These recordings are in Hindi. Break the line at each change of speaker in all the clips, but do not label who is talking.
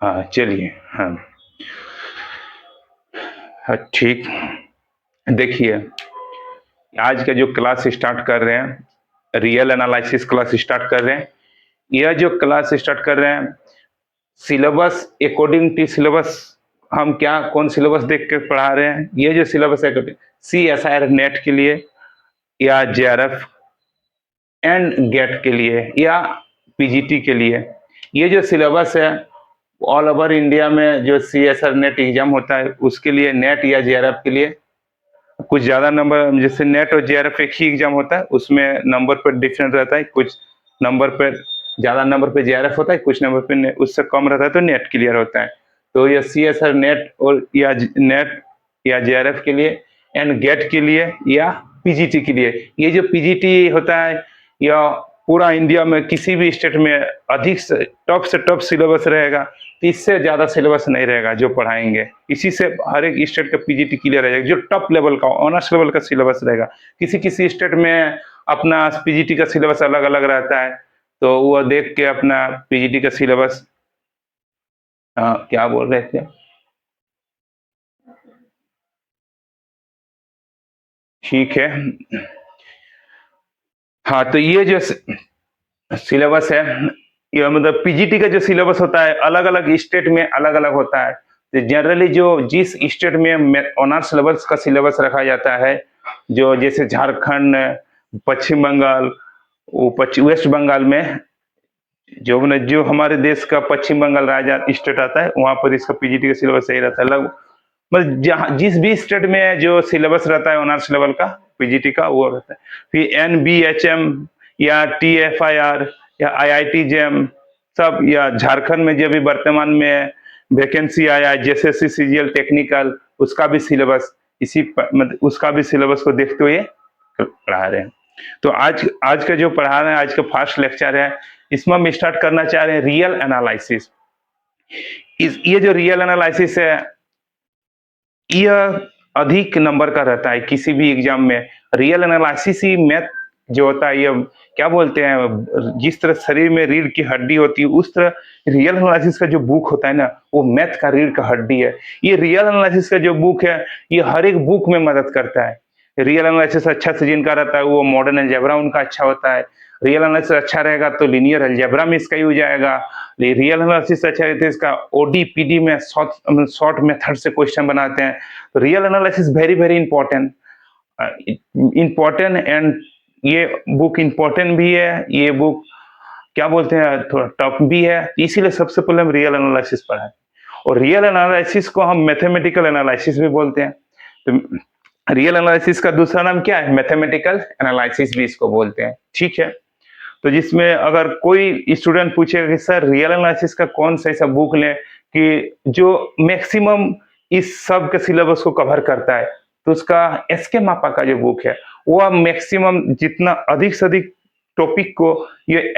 हाँ चलिए। हाँ हाँ ठीक। देखिए, आज का जो क्लास स्टार्ट कर रहे हैं, रियल एनालिसिस क्लास स्टार्ट कर रहे हैं। यह जो क्लास स्टार्ट कर रहे हैं, सिलेबस अकॉर्डिंग टू सिलेबस, हम क्या कौन सिलेबस देख के पढ़ा रहे हैं, ये जो सिलेबस है C S I R NET के लिए या J R F and GATE के लिए या पीजीटी के लिए, ये जो सिलेबस है ऑल ओवर इंडिया में जो C S R NET exam होता है उसके लिए, नेट या जे आर एफ के लिए कुछ ज्यादा नंबर, जैसे नेट और जेआरएफ एक ही एग्जाम होता है, उसमें नंबर पर डिफरेंट रहता है, कुछ नंबर पर ज्यादा नंबर पे जेआरएफ होता है, कुछ नंबर पे उससे कम रहता है तो नेट क्लियर होता है। तो ये सी एस आर नेट और या नेट या जेआरएफ के लिए एंड गेट के लिए या पीजीटी के लिए, ये जो पीजीटी होता है या पूरा इंडिया में किसी भी स्टेट में अधिक से टॉप सिलेबस रहेगा, इससे ज्यादा सिलेबस नहीं रहेगा जो पढ़ाएंगे। इसी से हर एक स्टेट का पीजीटी क्लियर रहेगा, जो टॉप लेवल का ऑनर्स लेवल का सिलेबस रहेगा। किसी किसी स्टेट में अपना पीजीटी का सिलेबस अलग अलग रहता है, तो वो देख के अपना पीजीटी का सिलेबस। क्या बोल रहे थे? ठीक है। हाँ तो ये जो सिलेबस है, ये मतलब पीजीटी का जो सिलेबस होता है अलग अलग स्टेट में अलग अलग होता है। तो जनरली जो जिस स्टेट में ऑनर्स लेवल्स का सिलेबस रखा जाता है, जो जैसे झारखंड, पश्चिम बंगाल, वेस्ट बंगाल में, जो हमारे देश का पश्चिम बंगाल राज्य स्टेट आता है, वहां पर इसका पीजीटी का सिलेबस सही रहता है। लगभग मतलब जहाँ जिस भी स्टेट में जो सिलेबस रहता है ऑनर्स लेवल का पीजीटी का, वो रहता है। फिर एनबीएचएम या टीएफआईआर या आईआईटी जेम सब, या झारखंड में जो भी वर्तमान में वैकेंसी आया है जेएसएससी सीजीएल टेक्निकल, उसका भी सिलेबस मतलब उसका भी सिलेबस को देखते हुए पढ़ा रहे हैं। तो आज आज का जो पढ़ा रहे हैं, आज का फर्स्ट लेक्चर है, इसमें हम स्टार्ट करना चाह रहे हैं रियल एनालिसिस। ये जो रियल एनालिसिस है, यह अधिक नंबर का रहता है किसी भी एग्जाम में। रियल एनालिसिस ही मैथ जो होता है, ये क्या बोलते हैं, जिस तरह शरीर में रीढ़ की हड्डी होती है, उस तरह रियल एनालिसिस का जो बुक होता है ना, वो मैथ का रीढ़ का हड्डी है। ये रियल एनालिसिस का जो बुक है, ये हर एक बुक में मदद करता है। रियल एनालिसिस अच्छा से जिनका रहता है, वो मॉडर्न अलजेब्रा उनका अच्छा होता है। रियल एनालिसिस अच्छा रहेगा तो लीनियर अलजेब्रा में इसका यूज आएगा। रियल एनालिसिस अच्छा रहता है, इसका ओडी पीडी में शॉर्ट मेथड से क्वेश्चन बनाते हैं। Real analysis very very important, important and ये बुक इंपॉर्टेंट भी है। ये बुक क्या बोलते हैं, थोड़ा टफ भी है, इसीलिए सबसे पहले हम रियल एनालिसिस पढ़ाएं। और रियल एनालिसिस को हम मैथमेटिकल एनालिसिस भी बोलते हैं। तो रियल एनालिसिस का दूसरा नाम क्या है? मैथमेटिकल एनालिसिस भी इसको बोलते हैं। ठीक है। तो जिसमें अगर कोई स्टूडेंट पूछेगा कि सर रियल एनालिसिस का कौन सा ऐसा बुक लें कि जो मैक्सिमम इस सब के सिलेबस को कवर करता है, तो उसका एसके मापा का जो बुक है, वो मैक्सिमम जितना अधिक से अधिक टॉपिक को ये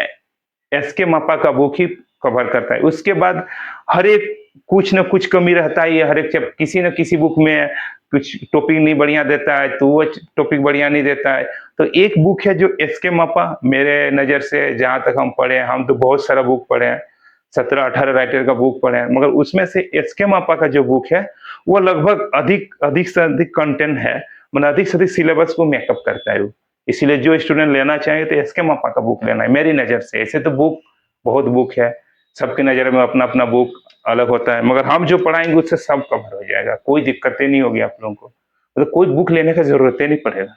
एसके मापा का बुक ही कवर करता है। उसके बाद हर एक कुछ न कुछ कमी रहता है, ये हर एक किसी न किसी बुक में कुछ टॉपिक नहीं बढ़िया देता है, तो वो टॉपिक बढ़िया नहीं देता है। तो एक बुक है जो एसके मापा, मेरे नजर से जहां तक हम पढ़े हैं, हम तो बहुत सारा बुक पढ़े हैं, 17-18 राइटर का बुक पढ़े हैं, मगर उसमें से एसके मापा का जो बुक है, वो लगभग अधिक अधिक से अधिक कंटेंट है, मतलब अधिक से अधिक सिलेबस को मेकअप करता है वो। इसीलिए जो स्टूडेंट लेना चाहेंगे तो एसके मापा का बुक लेना है मेरी नजर से। ऐसे तो बुक बहुत बुक है, सबके नजर में अपना अपना बुक अलग होता है, मगर हम जो पढ़ाएंगे उससे सब कवर हो जाएगा, कोई दिक्कतें नहीं होगी आप लोगों को, मतलब कोई बुक लेने का जरूरत ही नहीं पड़ेगा।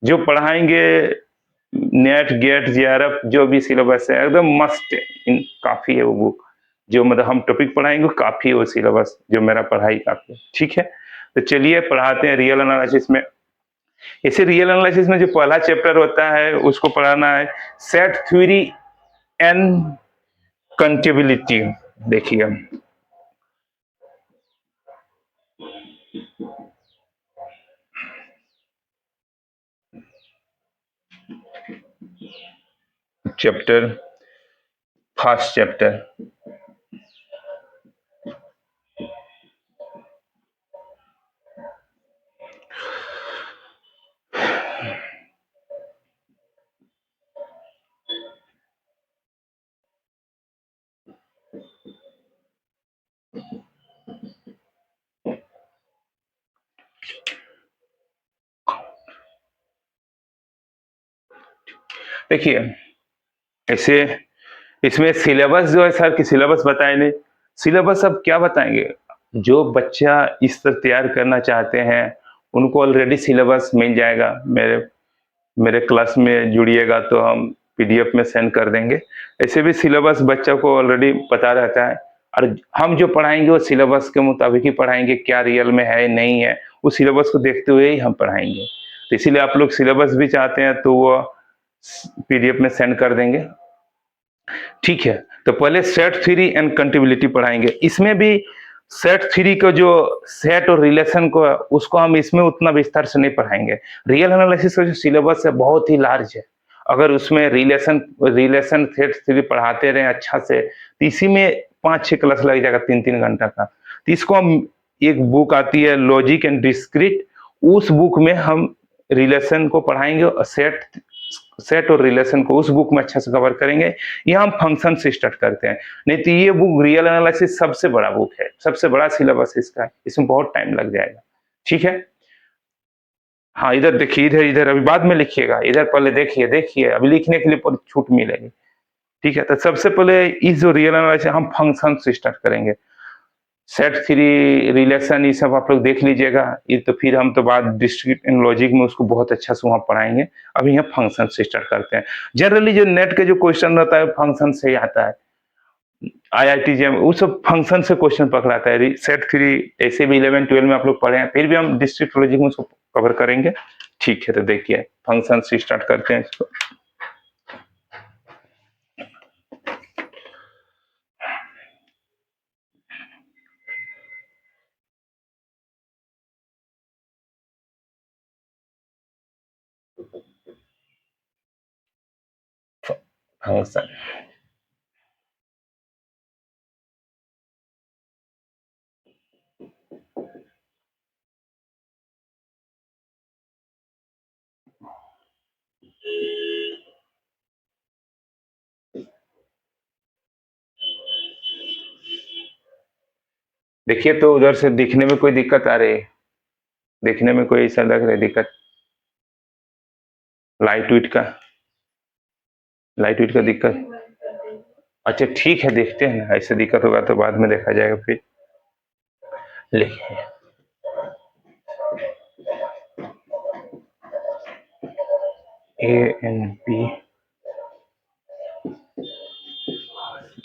जो पढ़ाएंगे नेट गेट जेआरएफ जो भी सिलेबस है एकदम मस्त, काफी है वो बुक। जो मतलब हम टॉपिक पढ़ाएंगे काफी है वो सिलेबस, जो मेरा पढ़ाई काफी है। ठीक है। तो चलिए पढ़ाते हैं रियल एनालिसिस में। इसे रियल एनालिसिस में जो पहला चैप्टर होता है उसको पढ़ाना है सेट थ्योरी एंड कंटेबिलिटी। देखिए, चैप्टर, फर्स्ट चैप्टर। देखिए, ऐसे इसमें सिलेबस जो है सर कि सिलेबस बताए नहीं। सिलेबस अब क्या बताएंगे? जो बच्चा इस पर तैयार करना चाहते हैं उनको ऑलरेडी सिलेबस मिल जाएगा। मेरे मेरे क्लास में जुड़िएगा तो हम पीडीएफ में सेंड कर देंगे। ऐसे भी सिलेबस बच्चा को ऑलरेडी पता रहता है, और हम जो पढ़ाएंगे वो सिलेबस के मुताबिक ही पढ़ाएंगे, क्या रियल में है नहीं है उस सिलेबस को देखते हुए ही हम पढ़ाएंगे। तो इसीलिए आप लोग सिलेबस भी चाहते हैं तो वो पीडीएफ में सेंड कर देंगे। ठीक है, तो पहले सेट थ्योरी एंड कंटिबिलिटी पढ़ाएंगे। इसमें भी सेट थ्योरी को जो सेट और रिलेशन को उसको हम इसमें उतना विस्तार से नहीं पढ़ाएंगे। रियल एनालिसिस का जो सिलेबस है बहुत ही लार्ज है। अगर उसमें रिलेशन रिलेशन सेट थ्योरी पढ़ाते रहे अच्छा से तो इसी में 5-6 क्लास लग जाएगा 3-3 घंटा का। तो इसको हम, एक बुक आती है लॉजिक एंड डिस्क्रीट, उस बुक में हम रिलेशन को पढ़ाएंगे और सेट सेट और रिलेशन को उस बुक में अच्छे से कवर करेंगे। यहाँ हम फंक्शन से स्टार्ट करते हैं। नहीं तो ये बुक रियल एनालिसिस सबसे बड़ा बुक है, सबसे बड़ा सिलेबस इसका है, इसमें बहुत टाइम लग जाएगा। ठीक है, हाँ इधर देखिए, इधर इधर अभी बाद में लिखिएगा, इधर पहले देखिए देखिए अभी लिखने के लिए छूट मिलेगी। ठीक है, तो सबसे पहले इस जो रियल एनालिसिस हम फंक्शन से स्टार्ट करेंगे। सेट थ्री रिलेशन ये सब आप लोग देख लीजिएगा, ये तो फिर हम तो बाद डिस्क्रीट एंड लॉजिक में उसको बहुत अच्छा से वहां पढ़ाएंगे। अभी यहाँ फंक्शन से स्टार्ट करते हैं। जनरली जो नेट के जो क्वेश्चन रहता है फंक्शन से ही आता है। आईआईटी जेम वो सब फंक्शन से क्वेश्चन पकड़ाता है। सेट थ्री ऐसे भी 11-12 में आप लोग पढ़े हैं, फिर भी हम डिस्क्रीट लॉजिक में उसको कवर करेंगे। ठीक है, तो देखिए फंक्शन से स्टार्ट करते हैं इसको। फंक्शन, देखिए तो उधर से दिखने में कोई दिक्कत आ रही है? दिखने में कोई ऐसा लग रहा है दिक्कत? लाइट वेट का, लाइट वेट का दिक्कत? अच्छा ठीक है, देखते हैं ना, ऐसे दिक्कत होगा तो बाद में देखा जाएगा फिर। लिखिए ए एन पी,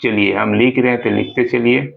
चलिए हम लिख रहे हैं तो लिखते चलिए।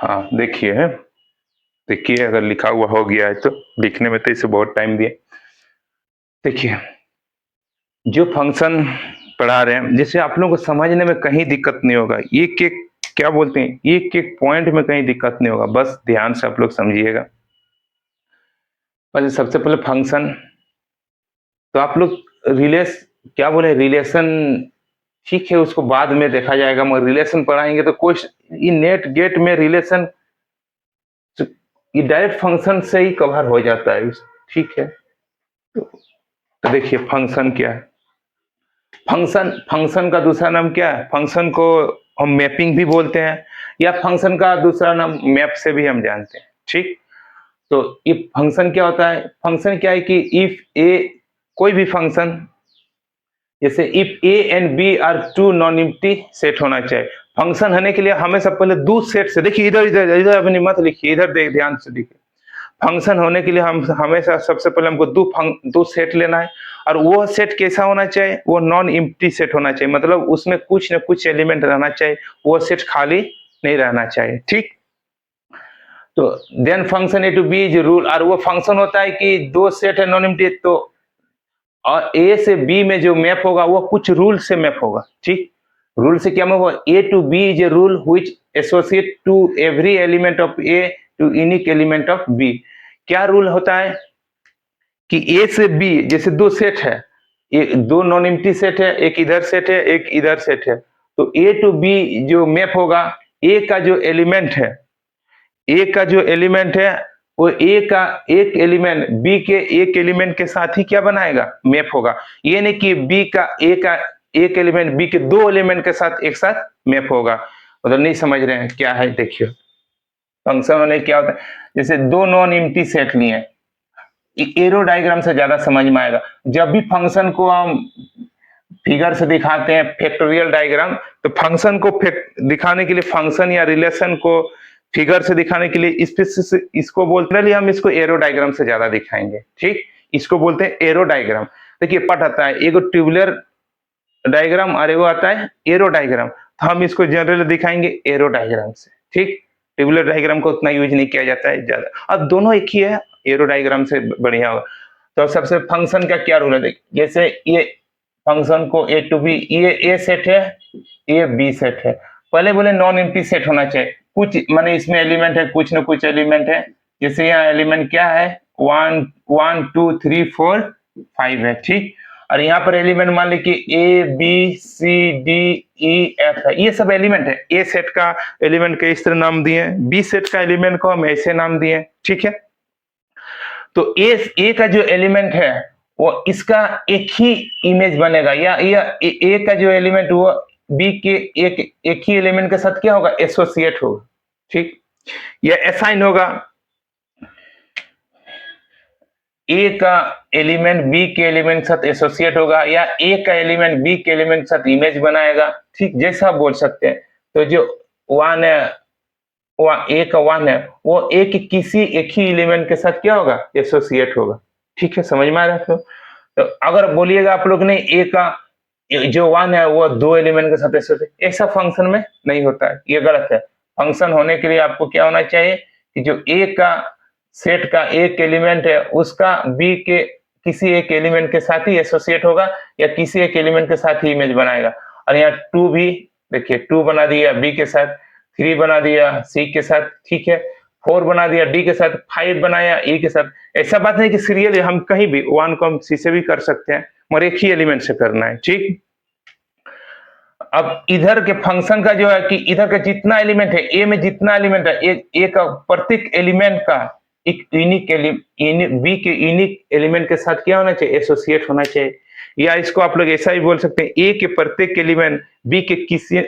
हाँ देखिए है, देखिए अगर लिखा हुआ हो गया है तो, लिखने में तो इसे बहुत टाइम दिए। देखिए जो फंक्शन पढ़ा रहे हैं, जिससे आप लोगों को समझने में कहीं दिक्कत नहीं होगा, एक एक क्या बोलते हैं, एक एक पॉइंट में कहीं दिक्कत नहीं होगा, बस ध्यान से आप लोग समझिएगा। बस सबसे पहले फंक्शन, तो आप लोग रिलेस क्या बोले, रिलेशन ठीक है, उसको बाद में देखा जाएगा, मगर रिलेशन पढ़ाएंगे तो कुछ ये नेट गेट में रिलेशन ये डायरेक्ट फंक्शन से ही कवर हो जाता है, ठीक है। तो देखिए फंक्शन क्या है, फंक्शन फंक्शन का दूसरा नाम क्या है, फंक्शन को हम मैपिंग भी बोलते हैं, या फंक्शन का दूसरा नाम मैप से भी हम जानते हैं, ठीक। तो ये फंक्शन क्या होता है, फंक्शन क्या है कि इफ ए, कोई भी फंक्शन, जैसे if A and B are two non empty set होना चाहिए। फंक्शन होने के लिए हमें सब पहले दो सेट से, देखिए इधर इधर इधर अपनी मत लिखिए, इधर ध्यान से देखिए। फंक्शन होने के लिए हम हमेशा सबसे पहले हमको दो सेट लेना है, और वो सेट कैसा होना चाहिए, वो नॉन एम्प्टी सेट होना चाहिए, मतलब उसमें कुछ न कुछ एलिमेंट रहना चाहिए, वो सेट खाली नहीं रहना चाहिए, ठीक। तो then function A to B is rule, और वो फंक्शन होता है कि दो सेट है नॉन एम्प्टी, तो और ए से बी में जो मैप होगा वो कुछ रूल से मैप होगा, ठीक। रूल से क्या मैप होगा, A to B is a rule which associate to every element of A to unique element of B. क्या रूल होता है कि ए से बी, जैसे दो सेट है, एक दो नॉन एम्प्टी सेट है, एक इधर सेट है एक इधर सेट है, तो ए टू बी जो मैप होगा, ए का जो एलिमेंट है, ए का जो एलिमेंट है वो ए का एक एलिमेंट बी के एक एलिमेंट के साथ ही क्या बनाएगा, मैप होगा। ये नहीं कि बी का एक एलिमेंट बी के दो एलिमेंट के साथ एक साथ मैप होगा, मतलब नहीं समझ रहे हैं क्या है। देखिए फंक्शन होने क्या होता है, जैसे दो नॉन एम्प्टी सेट लिए, एरो डायग्राम से ज्यादा समझ में आएगा। जब भी फंक्शन को हम फिगर से दिखाते हैं, फैक्टोरियल डायग्राम, तो फंक्शन को दिखाने के लिए, फंक्शन या रिलेशन को फिगर से दिखाने के लिए इसको बोलते हैं, हम इसको एरो डायग्राम से ज्यादा दिखाएंगे, ठीक। इसको बोलते हैं एरो डायग्राम। देखिए पट आता है एक ट्यूबुलर डायग्राम और एगो आता है एरो डायग्राम, तो हम इसको जनरली दिखाएंगे एरो डायग्राम से, ठीक। ट्यूबुलर डायग्राम को उतना यूज नहीं किया जाता है ज्यादा, अब दोनों एक ही है, एरो डायग्राम से बढ़िया होगा। तो सबसे फंक्शन का क्या रूल है, देखिए जैसे ये फंक्शन को ए टू बी, ये ए सेट है, ये बी सेट है, पहले बोले नॉन एम्प्टी सेट होना चाहिए, कुछ माने इसमें एलिमेंट है, कुछ ना कुछ एलिमेंट है, जैसे यहाँ एलिमेंट क्या है, 1 2 3 4 5 है, ठीक। और यहाँ पर एलिमेंट मान ली कि A B C D E F है, ये सब एलिमेंट है। ए सेट का एलिमेंट के इस तरह नाम दिए, बी सेट का एलिमेंट को हम ऐसे नाम दिए, ठीक है। तो ए का जो एलिमेंट है वो इसका एक ही इमेज बनेगा, या ए का जो एलिमेंट वो बी के एक ही एलिमेंट के साथ क्या होगा, एसोसिएट होगा, ठीक। या असाइन होगा, ए का एलिमेंट बी के एलिमेंट के साथ एसोसिएट होगा, या ए का एलिमेंट बी के एलिमेंट के साथ इमेज बनाएगा, ठीक, जैसा आप बोल सकते हैं। तो जो वन है, ए का वन है, वो ए के किसी एक ही एलिमेंट के साथ क्या होगा, एसोसिएट होगा, ठीक है, समझ में आ रहा है। तो अगर बोलिएगा आप लोग ने ए का जो वन है वो दो एलिमेंट के साथ एसोसिएट, ऐसा फंक्शन में नहीं होता है, ये गलत है। फंक्शन होने के लिए आपको क्या होना चाहिए कि जो ए का सेट का एक एलिमेंट है उसका बी के किसी एक एलिमेंट के साथ ही एसोसिएट होगा, या किसी एक एलिमेंट के साथ ही इमेज बनाएगा। और यहाँ टू भी देखिए, टू बना दिया बी के साथ, 3 बना दिया सी के साथ, ठीक है, 4 बना दिया डी के साथ, 5 बनाया ई के साथ। ऐसा बात नहीं कि सीरियल हम कहीं भी 1 को हम सी से भी कर सकते हैं, मगर एक ही एलिमेंट से करना है, ठीक। अब इधर के फंक्शन का जो है कि इधर का जितना एलिमेंट है, ए में जितना एलिमेंट है, ए का प्रत्येक एलिमेंट का एक यूनिक बी के यूनिक एलिमेंट के साथ क्या होना चाहिए, एसोसिएट होना चाहिए। या इसको आप लोग ऐसा भी बोल सकते हैं, ए के प्रत्येक एलिमेंट बी के किसी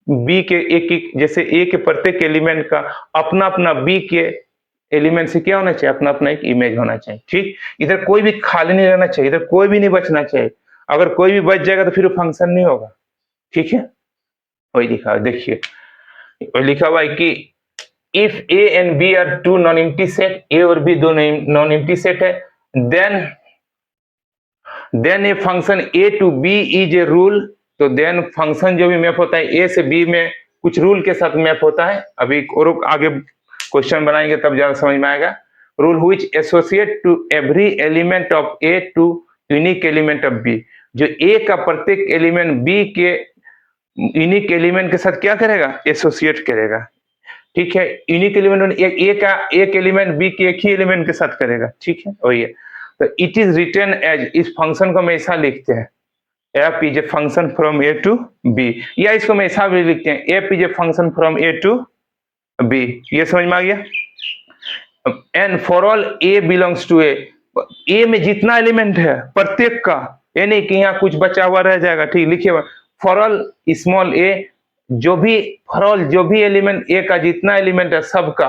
बी के एक जैसे ए के प्रत्येक एलिमेंट का अपना अपना बी के एलिमेंट से क्या होना चाहिए, अपना अपना एक इमेज होना चाहिए, ठीक। इधर कोई भी खाली नहीं रहना चाहिए, इधर कोई भी नहीं बचना चाहिए। अगर कोई भी बच जाएगा तो फिर वो फंक्शन नहीं होगा, ठीक है। वही लिखा है, देखिए वही लिखा हुआ है कि if A and B are two non empty set, A और बी दो नॉन एम्प्टी सेट है, then a function A to B is a rule. तो देन फंक्शन जो भी मैप होता है ए से बी में कुछ रूल के साथ मैप होता है। अभी और आगे क्वेश्चन बनाएंगे तब ज्यादा समझ में आएगा। Rule which associate to every element of A to unique element of B, जो ए का प्रत्येक एलिमेंट बी के यूनिक एलिमेंट के साथ क्या करेगा, एसोसिएट करेगा। ठीक है, यूनिक एलिमेंट ए का एक एलिमेंट बी के एक ही एलिमेंट के साथ करेगा। ठीक है, वही है। तो इट इज रिटन एज, इस फंक्शन को हम ऐसा लिखते हैं, F is a function from A to B, या इसको हम ऐसा भी लिखते हैं, F is a function from A to B. ये समझ में आ गया। And for all A belongs to A में जितना एलिमेंट है प्रत्येक का, ये नहीं कि यहाँ कुछ बचा हुआ रह जाएगा। ठीक, लिखिए फॉर ऑल स्मॉल ए, जो भी फॉर ऑल जो भी एलिमेंट ए का जितना एलिमेंट है सबका,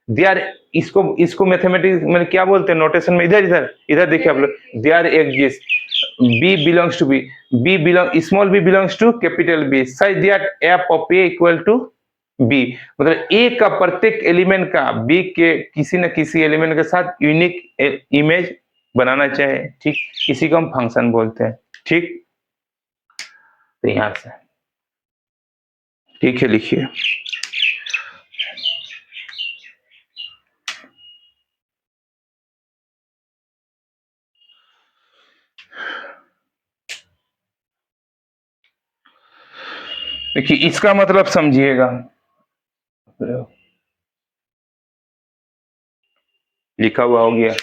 दे आर, इसको मैथमेटिक्स में क्या बोलते हैं नोटेशन में, इधर इधर इधर देखिए आप लोग, they are exist, B belongs to B, small B belongs to capital B, such that F of A equal to B. मतलब ए का प्रत्येक एलिमेंट का बी के किसी न किसी एलिमेंट के साथ यूनिक इमेज बनाना चाहिए। ठीक, इसी को हम फंक्शन बोलते हैं। ठीक, तो यहां से ठीक है, लिखिए देखिए इसका मतलब समझिएगा, लिखा हुआ हो गया,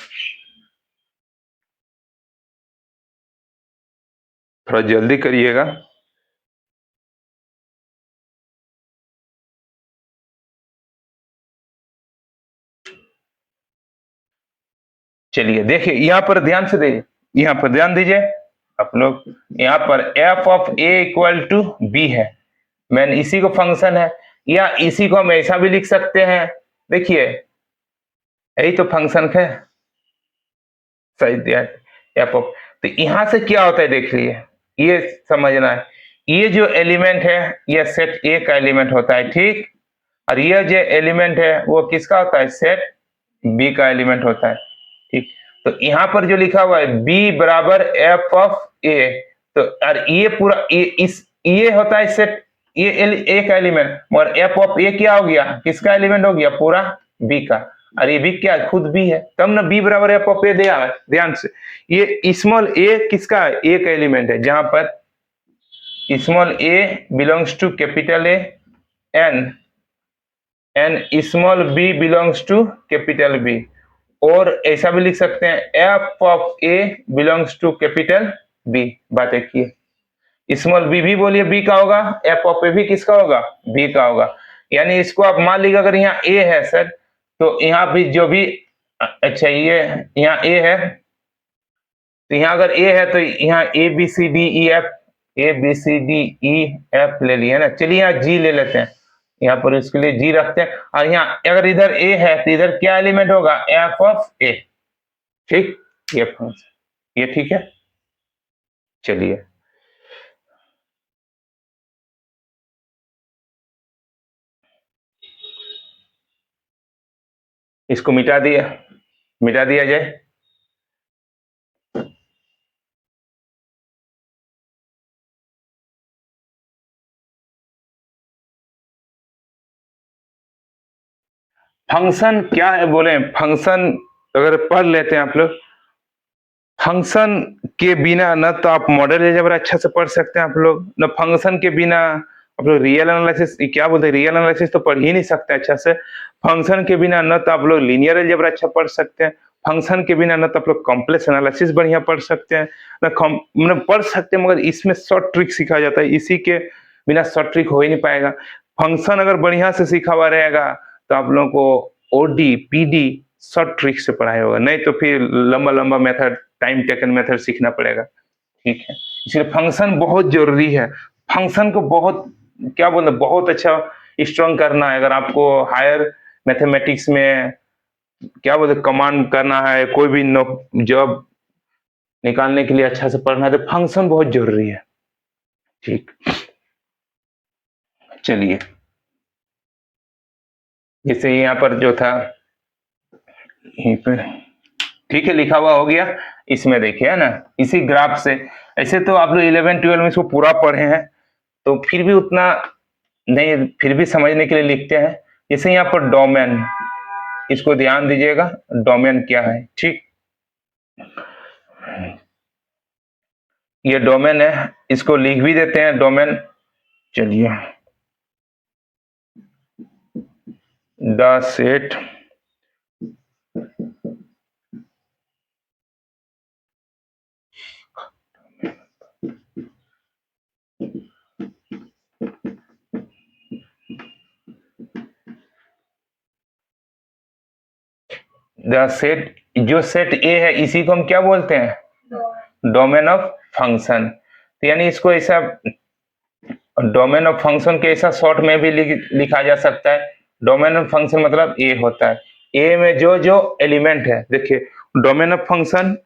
थोड़ा जल्दी करिएगा। चलिए देखिए, यहां पर ध्यान से दीजिए, यहां पर ध्यान दीजिए आप लोग, यहां पर F of A equal to B है, मैन इसी को फंक्शन है, या इसी को हम ऐसा भी लिख सकते हैं। देखिए यही तो फंक्शन है, सही एफ ऑफ। तो यहां से क्या होता है देख लीजिए, ये समझना है, ये जो एलिमेंट है ये सेट ए का एलिमेंट होता है। ठीक, और ये जो एलिमेंट है वो किसका होता है, सेट बी का एलिमेंट होता है। ठीक, तो यहां पर जो लिखा हुआ है बी बराबर एफ ऑफ ए, तो और ये पूरा ये होता है सेट ये ए का एलिमेंट, मगर एफ ऑफ ए क्या हो गया, किसका एलिमेंट हो गया, पूरा बी का। और ये बी क्या खुद बी है, तब ना बी बराबर एफ ऑफ ए दिया है। ध्यान से, ये स्मॉल ए किसका, ए का एलिमेंट है, जहां पर small A belongs to capital A an and small B belongs to capital B. और ऐसा भी लिख सकते हैं F of A belongs to capital B. बात एक ही, स्मॉल बी भी बोलिए बी का होगा, एफ ऑफ ए भी किसका होगा, बी का होगा। यानी इसको आप मान लीजिए अगर यहाँ ए है सर, तो यहाँ भी जो भी, अच्छा ये यहाँ ए है, तो यहाँ अगर ए है तो यहाँ A B C D E F, A B C D E F ले लिया ना। चलिए यहाँ जी ले लेते हैं, यहाँ पर इसके लिए जी रखते हैं, और यहाँ अगर इधर ए है तो इधर क्या एलिमेंट होगा, एफ ऑफ ए। ठीक, ये फंक्शन, ये ठीक है। चलिए इसको मिटा दिया जाए। फंक्शन क्या है बोले, फंक्शन अगर पढ़ लेते हैं आप लोग, फंक्शन के बिना न तो आप मॉडल अलजेब्रा अच्छा से पढ़ सकते हैं आप लोग, न फंक्शन के बिना आप लोग रियल एनालिसिस, क्या बोलते हैं, रियल एनालिसिस तो पढ़ ही नहीं सकते अच्छा से। फंक्शन के बिना न तो आप लोग लीनियर अलजेब्रा अच्छा पढ़ सकते हैं, फंक्शन के बिना न तो आप लोग कॉम्प्लेक्स एनालिसिस बढ़िया पढ़ सकते हैं, न पढ़ सकते हैं, मगर इसमें शॉर्ट ट्रिक सिखाया जाता है, इसी के बिना शॉर्ट ट्रिक हो ही नहीं पाएगा। फंक्शन अगर बढ़िया से सीखा हुआ रहेगा तो आप लोगों को ओडी पीडी शॉर्ट ट्रिक से पढ़ाया होगा, नहीं तो फिर लंबा लंबा मेथड, टाइम टेकन मेथड सीखना पड़ेगा। ठीक है, इसलिए फंक्शन बहुत जरूरी है। फंक्शन को बहुत, क्या बोलते, बहुत अच्छा स्ट्रॉन्ग करना है। अगर आपको हायर मैथमेटिक्स में, क्या बोलते, कमांड करना है, कोई भी जॉब निकालने के लिए अच्छा से पढ़ना है, तो फंक्शन बहुत जरूरी है। ठीक, चलिए जैसे यहाँ पर जो था यहीं पर, ठीक है, लिखा हुआ हो गया। इसमें देखिए है ना, इसी ग्राफ से, ऐसे तो आप लोग 11 12 में इसको पूरा पढ़े हैं, तो फिर भी उतना नहीं, फिर भी समझने के लिए लिखते हैं। जैसे यहाँ पर डोमेन, इसको ध्यान दीजिएगा, डोमेन क्या है, ठीक। ये डोमेन है, इसको लिख भी देते हैं डोमेन। चलिए, द सेट द सेट, जो सेट ए है इसी को हम क्या बोलते हैं, डोमेन ऑफ फंक्शन। तो यानी इसको ऐसा डोमेन ऑफ फंक्शन के ऐसा शॉर्ट में भी लिखा जा सकता है। डोमेन ऑफ फंक्शन मतलब ए होता है, ए में जो जो एलिमेंट है, देखिए डोमेन ऑफ फंक्शन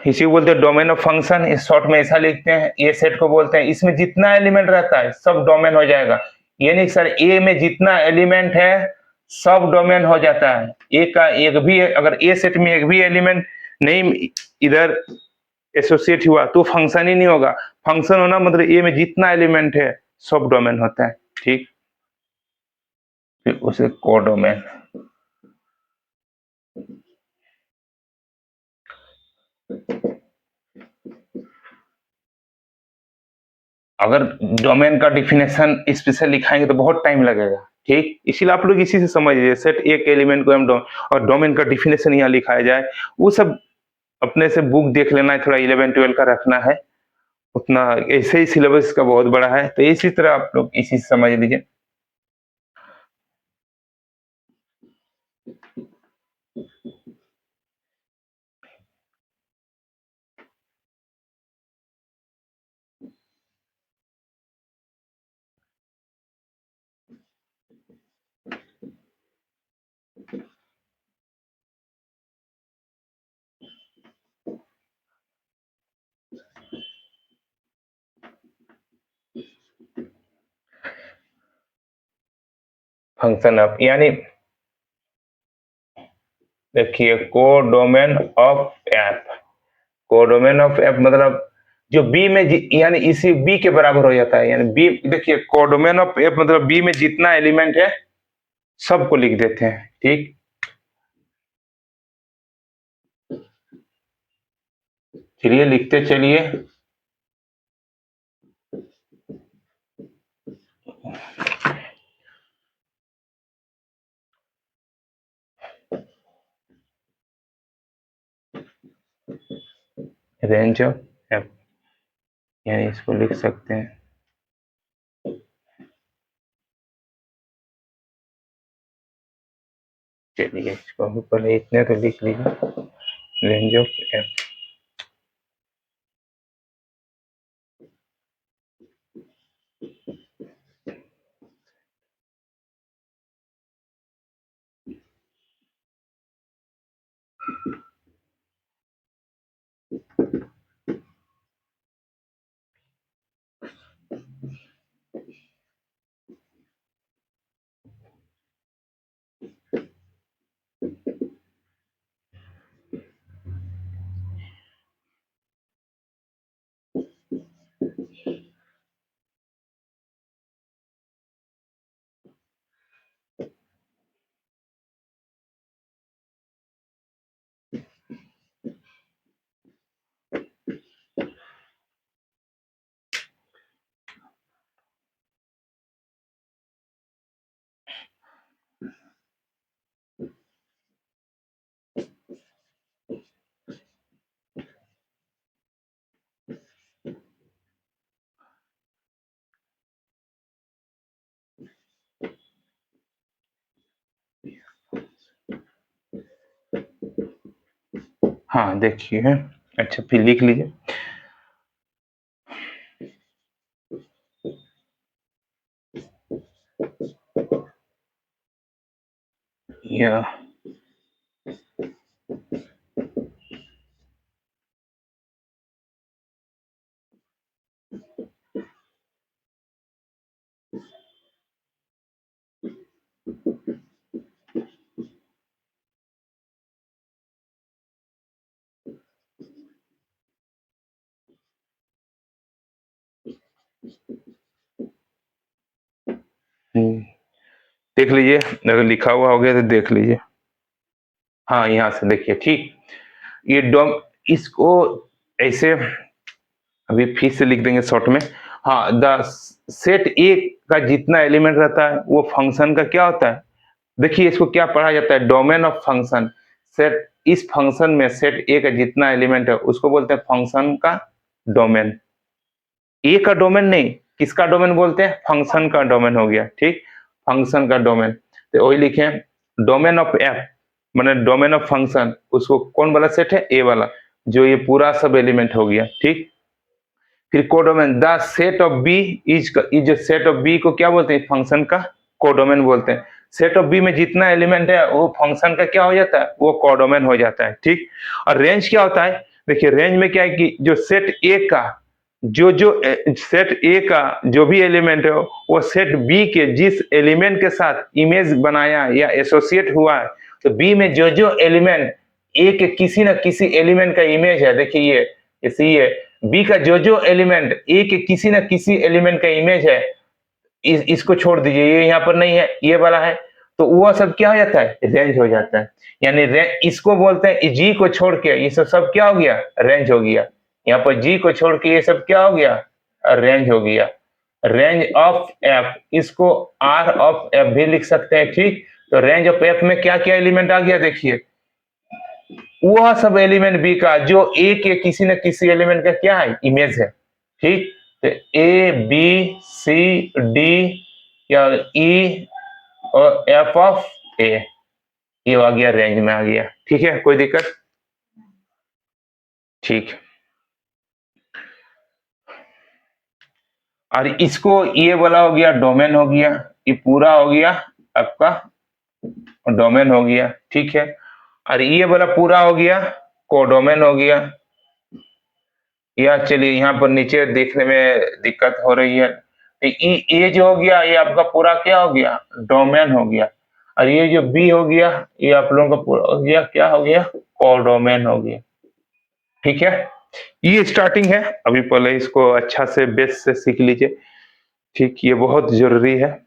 इसी को बोलते हैं डोमेन ऑफ फंक्शन। इस शॉर्ट में ऐसा लिखते हैं, ए सेट को बोलते हैं, इसमें जितना एलिमेंट रहता है सब डोमेन हो जाएगा। यानी सर ए में जितना एलिमेंट है सब डोमेन हो जाता है। ए का एक भी, अगर ए सेट में एक भी एलिमेंट नहीं इधर एसोसिएट हुआ तो फंक्शन ही नहीं होगा। फंक्शन होना मतलब ए में जितना एलिमेंट है सब डोमेन होता है, ठीक। फिर उसे कोडोमेन। अगर डोमेन का डिफिनेशन स्पेशल लिखाएंगे तो बहुत टाइम लगेगा, ठीक। इसीलिए आप लोग इसी से समझिए, सेट एक एलिमेंट को हम और डोमेन का डिफिनेशन यहाँ लिखाया जाए, वो सब अपने से बुक देख लेना है, थोड़ा 11-12 का रखना है उतना। ऐसे ही सिलेबस का बहुत बड़ा है, तो इसी तरह आप लोग इसी से समझ लीजिए। फंक्शन ऑफ, यानी देखिए codomain of app. Codomain of app मतलब जो बी में यानी इसी बी के बराबर हो जाता है। यानी बी, देखिए कोडोमेन ऑफ एप मतलब बी में जितना एलिमेंट है सबको लिख देते हैं, ठीक। चलिए लिखते चलिए। रेंज ऑफ एप, यानी इसको लिख सकते हैं, चलिए इसको भी पहले इतने तो लिख लीजिए, रेंज ऑफ एप। हाँ देखिए, अच्छा फिर लिख लीजिए। या देख लीजिए, अगर लिखा हुआ हो गया तो देख लीजिए। हाँ, यहाँ से देखिए, ठीक। ये डोम इसको ऐसे अभी फिर से लिख देंगे शॉर्ट में। हाँ, द सेट ए का जितना एलिमेंट रहता है वो फंक्शन का क्या होता है। देखिए इसको क्या पढ़ा जाता है, डोमेन ऑफ फंक्शन। सेट, इस फंक्शन में सेट ए का जितना एलिमेंट है उसको बोलते हैं फंक्शन का डोमेन। ए का डोमेन नहीं, किसका डोमेन बोलते हैं, फंक्शन का डोमेन हो गया, ठीक। फंक्शन का डोमेन, तो वही लिखे डोमेन ऑफ एफ, माने डोमेन ऑफ फंक्शन, उसको कौन वाला सेट है, ए वाला, जो ये पूरा सब एलिमेंट हो गया, ठीक। फिर codomain, the set of B is जो सेट ऑफ बी को क्या बोलते हैं, फंक्शन का कोडोमेन बोलते हैं। सेट ऑफ बी में जितना एलिमेंट है वो फंक्शन का क्या हो जाता है, वो कोडोमेन हो जाता है, ठीक। और रेंज क्या होता है, देखिए रेंज में क्या है कि जो सेट ए का जो जो सेट ए का जो भी एलिमेंट है वो सेट बी के जिस एलिमेंट के साथ इमेज बनाया या एसोसिएट हुआ है, तो बी में जो जो एलिमेंट ए के किसी न किसी एलिमेंट का इमेज है, देखिए ये ये बी का जो जो एलिमेंट ए के किसी न किसी एलिमेंट का इमेज है, इसको छोड़ दीजिए, ये यहाँ पर नहीं है, ये वाला है, तो वो सब क्या हो जाता है, रेंज हो जाता है। यानी इसको बोलते हैं, जी को छोड़ के ये सब क्या हो गया, रेंज हो गया। यहाँ पर जी को छोड़ के ये सब क्या हो गया, रेंज हो गया। रेंज ऑफ एफ, इसको आर ऑफ एफ भी लिख सकते हैं, ठीक। तो रेंज ऑफ एफ में क्या क्या एलिमेंट आ गया, देखिए वह सब एलिमेंट बी का जो ए के किसी न किसी एलिमेंट का क्या है, इमेज है, ठीक। तो ए बी सी डी या ई और एफ ऑफ ए, ये आ गया, रेंज में आ गया, ठीक है, कोई दिक्कत, ठीक। और इसको ये वाला हो गया, डोमेन हो गया, ये पूरा हो गया आपका डोमेन हो गया, ठीक है। और ये वाला पूरा हो गया कोडोमेन हो गया। या चलिए यहाँ पर नीचे देखने में दिक्कत हो रही है, तो ये जो हो गया ये आपका पूरा क्या हो गया, डोमेन हो गया। और ये जो बी हो गया ये आप लोगों का पूरा हो गया, क्या हो गया, कोडोमेन हो गया, ठीक है। ये स्टार्टिंग है, अभी पहले इसको अच्छा से बेस से सीख लीजिए, ठीक, ये बहुत जरूरी है।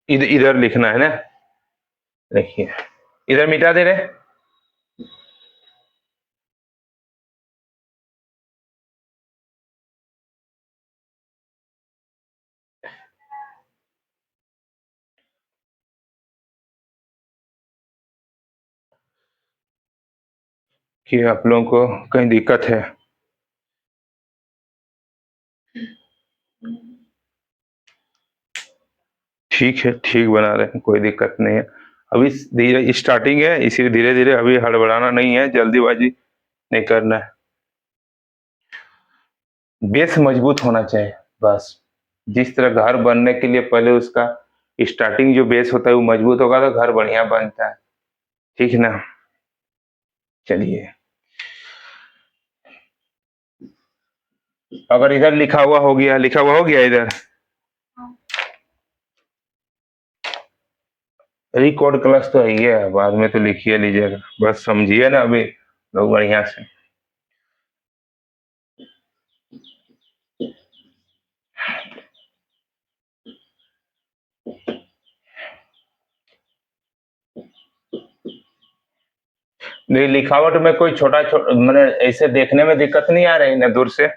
इधर इधर लिखना है ना, देखिए इधर मिटा दे रहे, कि आप लोगों को कहीं दिक्कत है। ठीक है, ठीक बना रहे हैं, कोई दिक्कत नहीं है। अभी धीरे स्टार्टिंग है, इसीलिए धीरे धीरे, अभी हड़बड़ाना नहीं है, जल्दीबाजी नहीं करना है। बेस मजबूत होना चाहिए बस। जिस तरह घर बनने के लिए पहले उसका स्टार्टिंग जो बेस होता है वो मजबूत होगा तो घर बढ़िया बनता है, ठीक है ना। चलिए, अगर इधर लिखा हुआ हो गया, लिखा हुआ हो गया इधर, रिकॉर्ड क्लास तो है ही है, बाद में तो लिखिए लीजिएगा, बस समझिए ना अभी लोग बढ़िया से। नहीं, लिखावट में कोई छोटा छोटा मैंने ऐसे देखने में दिक्कत नहीं आ रही ना दूर से।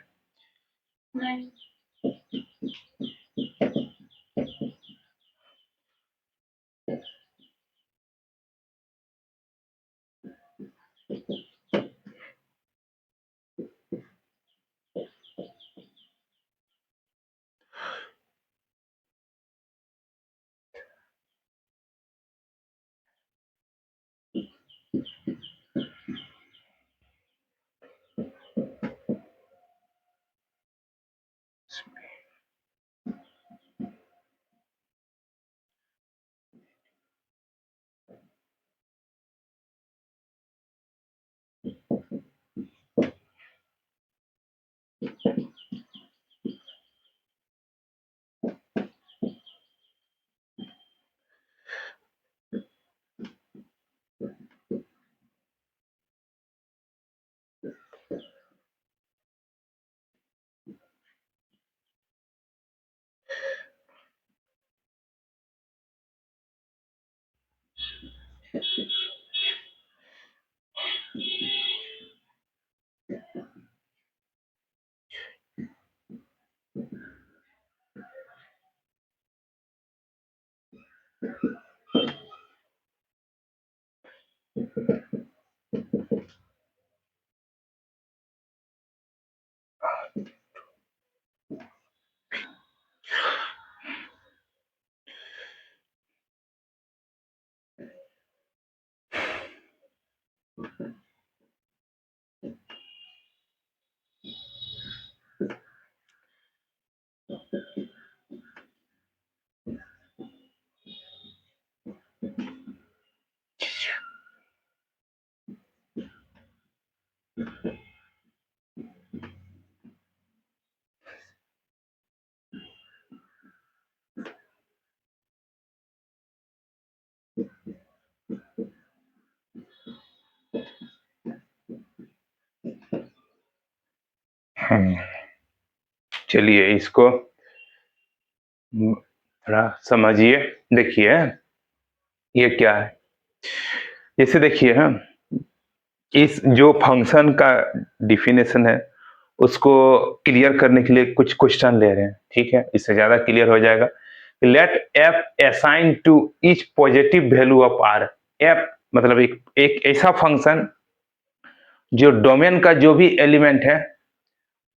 चलिए इसको थोड़ा समझिए। देखिए ये क्या है, जैसे देखिए इस जो फंक्शन का डिफिनेशन है उसको क्लियर करने के लिए कुछ क्वेश्चन ले रहे हैं, ठीक है, इससे ज्यादा क्लियर हो जाएगा। Let F assign to each positive value of R. F मतलब एक ऐसा फंक्शन जो डोमेन का जो भी एलिमेंट है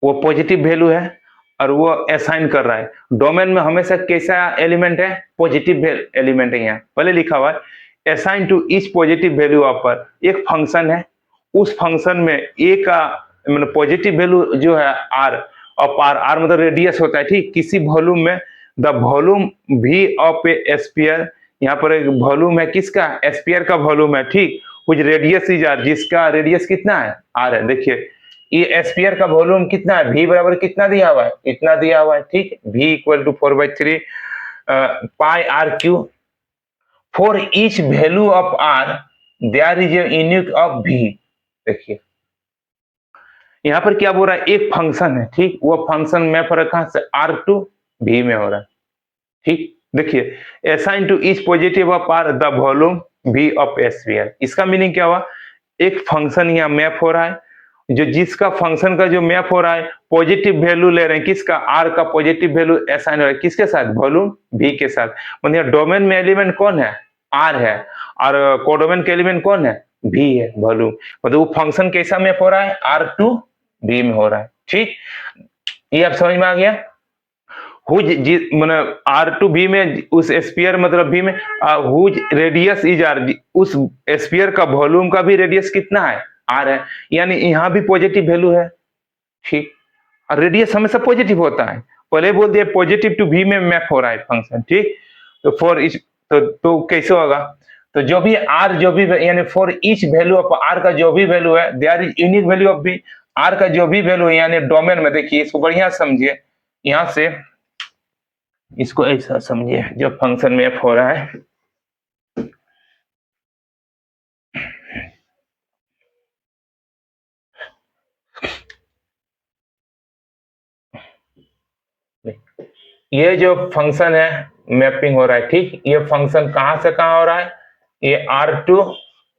वो पॉजिटिव वैल्यू है और वो असाइन कर रहा है। डोमेन में हमेशा कैसा एलिमेंट है, पॉजिटिव एलिमेंट है। यहाँ पहले लिखा हुआ है assign to each positive value of R. एक फंक्शन है, उस फंक्शन में ए का मतलब पॉजिटिव वैल्यू जो है आर ऑफ आर, आर मतलब रेडियस होता है, ठीक, किसी वॉल्यूम में the volume we of A sphere. यहाँ पर एक वॉल्यूम है, किसका, स्फीयर का वॉल्यूम है, ठीक, कुछ रेडियस इज आर, जिसका रेडियस कितना है, आर है। देखिए ये स्फीयर का वॉल्यूम कितना है, v बराबर कितना दिया हुआ है, इतना दिया हुआ है, ठीक, v equal to 4/3 pi R cube. For each value of R there is a unit of v। देखिए यहाँ पर क्या बोल रहा है, एक फंक्शन है, ठीक, वो फंक्शन मैप हो रखा है आर टू v में हो रहा है, ठीक। देखिए assign to each positive of R the volume v of sphere. इसका मीनिंग क्या हुआ, एक फंक्शन यहाँ मैप हो रहा है, जो जिसका फंक्शन का जो मैप हो रहा है पॉजिटिव वैल्यू ले रहे हैं, किसका, आर का पॉजिटिव वैल्यू असाइन हो रहा है, किसके साथ, वॉल्यूम v के साथ। मतलब डोमेन में एलिमेंट कौन है, आर है, और कोडोमेन के एलिमेंट कौन है, v है, वॉल्यूम। मतलब वो फंक्शन कैसा मैप हो रहा है, आर टू v में हो रहा है, ठीक। ये आप समझ में आ गया। हुज मतलब आर टू बी में उस स्फीयर मतलब बी में हुज रेडियस इज आर, उस स्फीयर का वॉल्यूम का भी रेडियस कितना है, आर है, यानी यहाँ भी पॉजिटिव वैल्यू है, ठीक। और रेडियस हमेशा पॉजिटिव होता है, पहले बोल दिया पॉजिटिव टू बी में मैप हो रहा है फंक्शन, ठीक। तो फॉर इच तो कैसे होगा, तो जो भी आर जो भी यानी for each value of R का जो भी वैल्यू है there is unique value of B. R का जो भी वैल्यू है यानी डोमेन में, देखिए इसको बढ़िया समझिए, यहाँ से इसको ऐसा समझिए, जो फंक्शन मैप हो रहा है ये जो फंक्शन है मैपिंग हो रहा है, ठीक, ये फंक्शन कहां से कहां हो रहा है, ये आर टू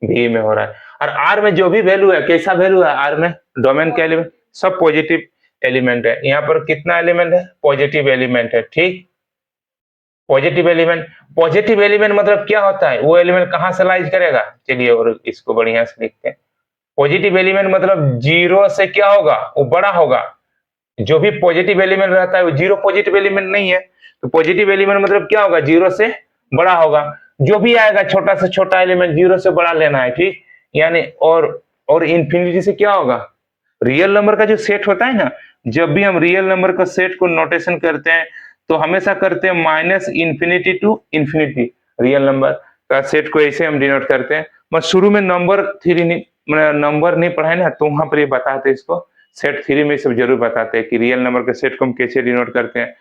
v में हो रहा है। और आर में जो भी वैल्यू है, कैसा वैल्यू है, आर में डोमेन के एलिमेंट सब पॉजिटिव एलिमेंट है। यहाँ पर कितना एलिमेंट है, पॉजिटिव एलिमेंट है, ठीक। पॉजिटिव एलिमेंट, पॉजिटिव एलिमेंट मतलब क्या होता है, वो एलिमेंट कहां से लाइज करेगा, चलिए और इसको बढ़िया से लिखते हैं। पॉजिटिव एलिमेंट मतलब जीरो से क्या होगा, वो बड़ा होगा। जो भी पॉजिटिव एलिमेंट रहता है वो जीरो पॉजिटिव एलिमेंट नहीं है, तो पॉजिटिव एलिमेंट मतलब क्या होगा, जीरो से बड़ा होगा। जो भी आएगा छोटा से छोटा एलिमेंट जीरो से बड़ा लेना है, ठीक, यानी और इंफिनिटी से क्या होगा, रियल नंबर का जो सेट होता है ना, जब भी हम रियल नंबर का सेट को नोटेशन करते हैं तो हमेशा करते हैं minus infinity to infinity. Real number का सेट को ऐसे हम डिनोट करते हैं। मैं शुरू में नंबर थ्री नहीं मतलब नंबर नहीं पढ़ाए ना, तो वहां पर ये बताते इसको सेट थ्री में सब जरूर बताते हैं कि रियल नंबर के सेट को हम कैसे डिनोट करते हैं।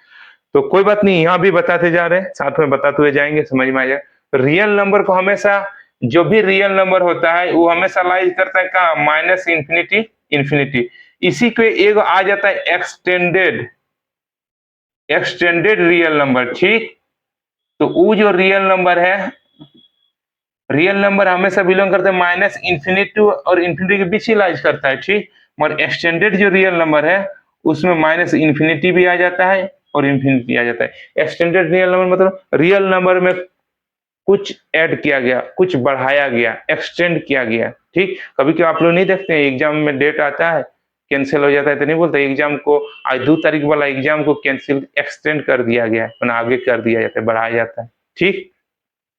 तो कोई बात नहीं, यहाँ भी बताते जा रहे हैं, साथ में बताते हुए जाएंगे, समझ में आ जाए। रियल नंबर को हमेशा, जो भी रियल नंबर होता है वो हमेशा लाइज करता है कहाँ, माइनस इंफिनिटी इंफिनिटी। इसी को एक आ जाता है एक्सटेंडेड एक्सटेंडेड रियल नंबर, ठीक। तो वो जो रियल नंबर है, रियल नंबर हमेशा बिलोंग करता है माइनस इंफिनिटी और इंफिनिटी के बीच ही लाइज करता है, ठीक। मगर एक्सटेंडेड जो रियल नंबर है उसमें माइनस इंफिनिटी भी आ जाता है और इंफिनिटी आ जाता है। एक्सटेंडेड रियल नंबर मतलब रियल नंबर में कुछ ऐड किया गया, कुछ बढ़ाया गया, एक्सटेंड किया गया, ठीक। कभी कभी आप लोग नहीं देखते हैं एग्जाम में डेट आता है कैंसिल हो जाता है तो नहीं बोलते एग्जाम को आज 2 तारीख वाला एग्जाम को कैंसिल एक्सटेंड कर दिया गया है, मैंने आगे कर दिया जाता है, बढ़ाया जाता है, ठीक।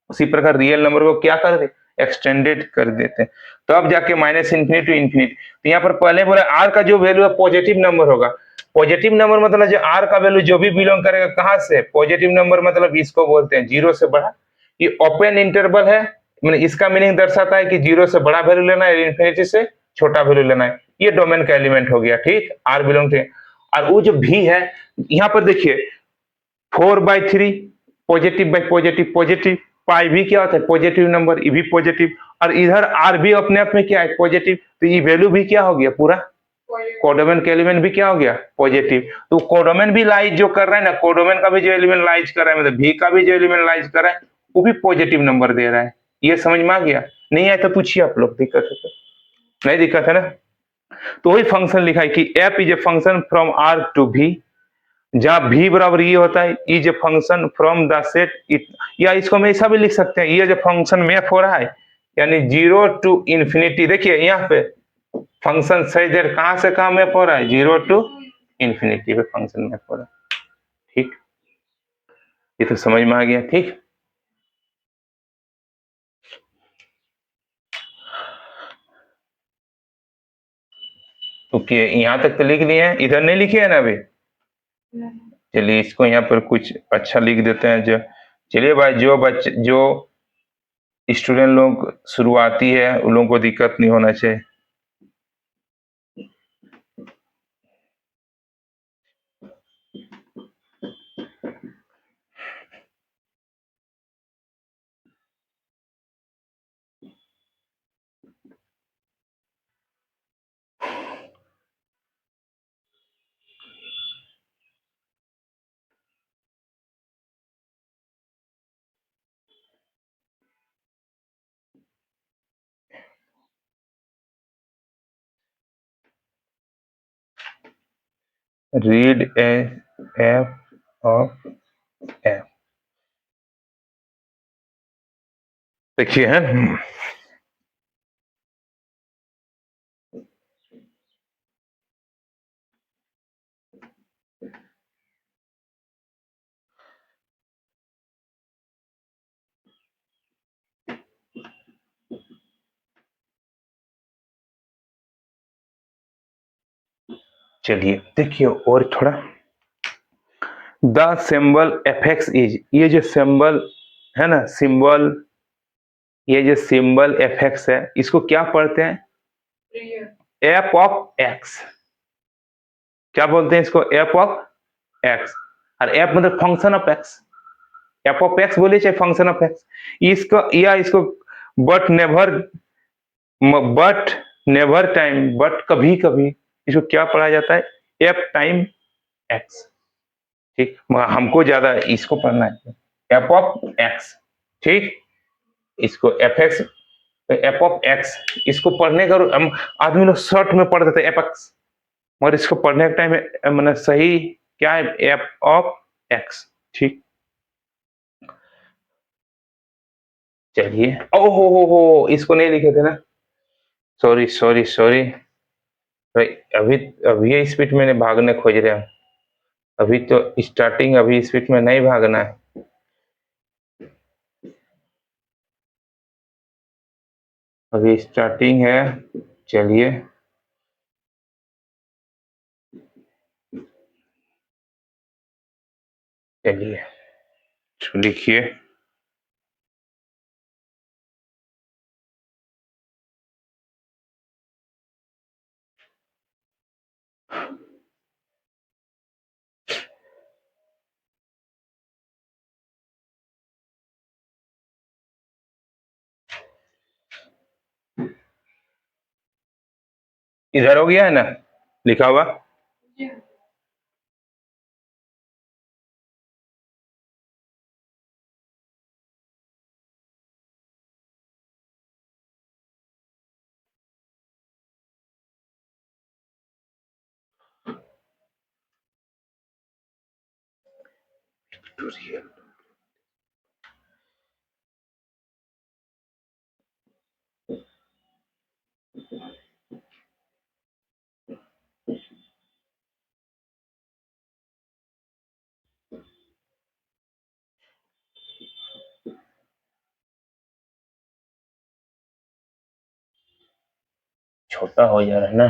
उसी प्रकार रियल नंबर को क्या कर दे, एक्सटेंडेड कर देते हैं, तो अब जाके माइनस इन्फिनिटी टू इन्फिनिटी। तो यहाँ पर पहले बोला आर का जो वैल्यू है पॉजिटिव नंबर होगा। पॉजिटिव नंबर मतलब जो आर का वैल्यू जो भी बिलोंग करेगा कहाँ से, पॉजिटिव नंबर मतलब इसको बोलते हैं जीरो से बड़ा। ये ओपन इंटरवल है, मैंने इसका मीनिंग दर्शाता है कि जीरो से बड़ा वैल्यू लेना है, इन्फिनिटी से छोटा वैल्यू लेना है। ये डोमेन का एलिमेंट हो गया, ठीक। आर बिलोंग टू, और वो जो भी है यहाँ पर देखिए 4/3 पॉजिटिव बाई पॉजिटिव, पॉजिटिव पाई भी क्या होता है पॉजिटिव नंबर, ये भी पॉजिटिव, और इधर आर भी अपने आप में क्या है पॉजिटिव, तो ये वैल्यू भी क्या हो गया पूरा कोडोमेन का एलिमेंट भी क्या हो गया पॉजिटिव। तो कोडोमेन भी लाइज जो कर रहा है ना, कोडोमेन का भी जो एलिमेंट लाइज कर रहा है मतलब भी का भी जो एलिमेंट लाइज कर रहा है वो भी पॉजिटिव नंबर दे रहा है। ये समझ में आ गया, नहीं आया तो पूछिए आप लोग, दिक्कत है तो, नहीं दिक्कत है ना। तो वही फंक्शन लिखा है कि F is a function from R to B, जहां भी बराबर ये होता है is a function from the set it, या इसको हम ऐसा भी लिख सकते हैं ये जो फंक्शन मैप हो रहा है यानी जीरो टू इन्फिनिटी, देखिए यहाँ पे फंक्शन सही देर कहां से कहां मैप हो रहा है, जीरो टू इन्फिनिटी पे फंक्शन मैप हो रहा है, ठीक। ये तो समझ में आ गया, ठीक। ओके यहाँ तक तो लिख लिए हैं, इधर नहीं लिखे है ना अभी, चलिए इसको यहाँ पर कुछ अच्छा लिख देते हैं जो, चलिए भाई जो बच्चे जो स्टूडेंट लोग शुरुआती है उन लोगों को दिक्कत नहीं होना चाहिए। Read A F of F, देखिए है, चलिए देखिए और थोड़ा, the symbol F x is, ये जो सिंबल है ना सिंबल, ये जो सिंबल एफ एक्स है इसको क्या पढ़ते हैं एफ ऑफ एक्स, क्या बोलते हैं इसको एफ ऑफ एक्स, और एफ मतलब function of x, F of x बोलिए चाहे फंक्शन ऑफ एक्स, इसको या इसको but never, but never time, but कभी कभी इसको क्या पढ़ा जाता है एफ टाइम एक्स, ठीक। मगर हमको ज्यादा इसको पढ़ना है एफ ऑफ एक्स, ठीक। इसको F x, F of x इसको पढ़ने का हम आदमी लोग शॉर्ट में पढ़ देते हैं एफ एक्स, मगर इसको पढ़ने के टाइम मतलब सही क्या है एफ ऑफ एक्स, ठीक। चलिए ओ हो इसको नहीं लिखे थे ना, सॉरी सॉरी सॉरी भाई, अभी अभी स्पीड में भागने खोज रहे हैं, अभी तो स्टार्टिंग, अभी स्पीड में नहीं भागना है, अभी स्टार्टिंग है। चलिए चलिए तो लिखिए, इधर हो गया है ना लिखा हुआ, छोटा हो जा रहा है ना।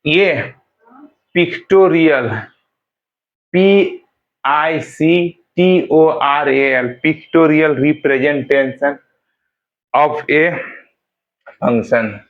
ये pictorial, PICTORAL, pictorial representation of a function.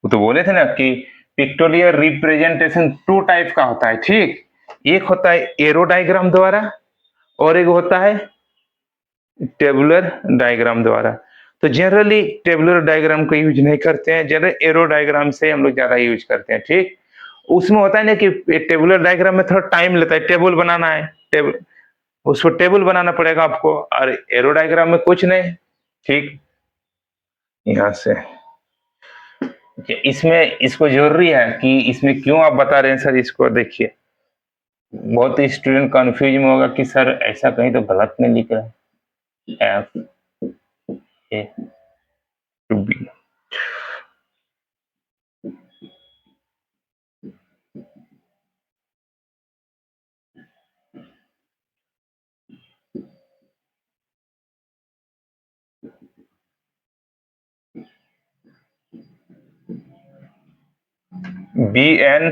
वो तो बोले थे ना कि पिक्टोरियल रिप्रेजेंटेशन टू टाइप का होता है, ठीक। एक होता है एरो डायग्राम द्वारा और एक होता है टेबुलर डायग्राम द्वारा। तो जनरली टेबुलर डायग्राम को यूज नहीं करते हैं, जनरली एरो डायग्राम से हम लोग ज्यादा यूज करते हैं, ठीक। उसमें होता है ना कि टेबुलर डायग्राम में थोड़ा टाइम लेता है, टेबल बनाना है, टेबल उसको टेबल बनाना पड़ेगा आपको, और एरो डायग्राम में कुछ नहीं, ठीक। यहाँ से इसमें इसको जरूरी है कि इसमें क्यों आप बता रहे हैं सर, इसको देखिए। बहुत स्टूडेंट कंफ्यूज में होगा कि सर ऐसा कहीं तो गलत नहीं लिख रहा है, FA to B। BN,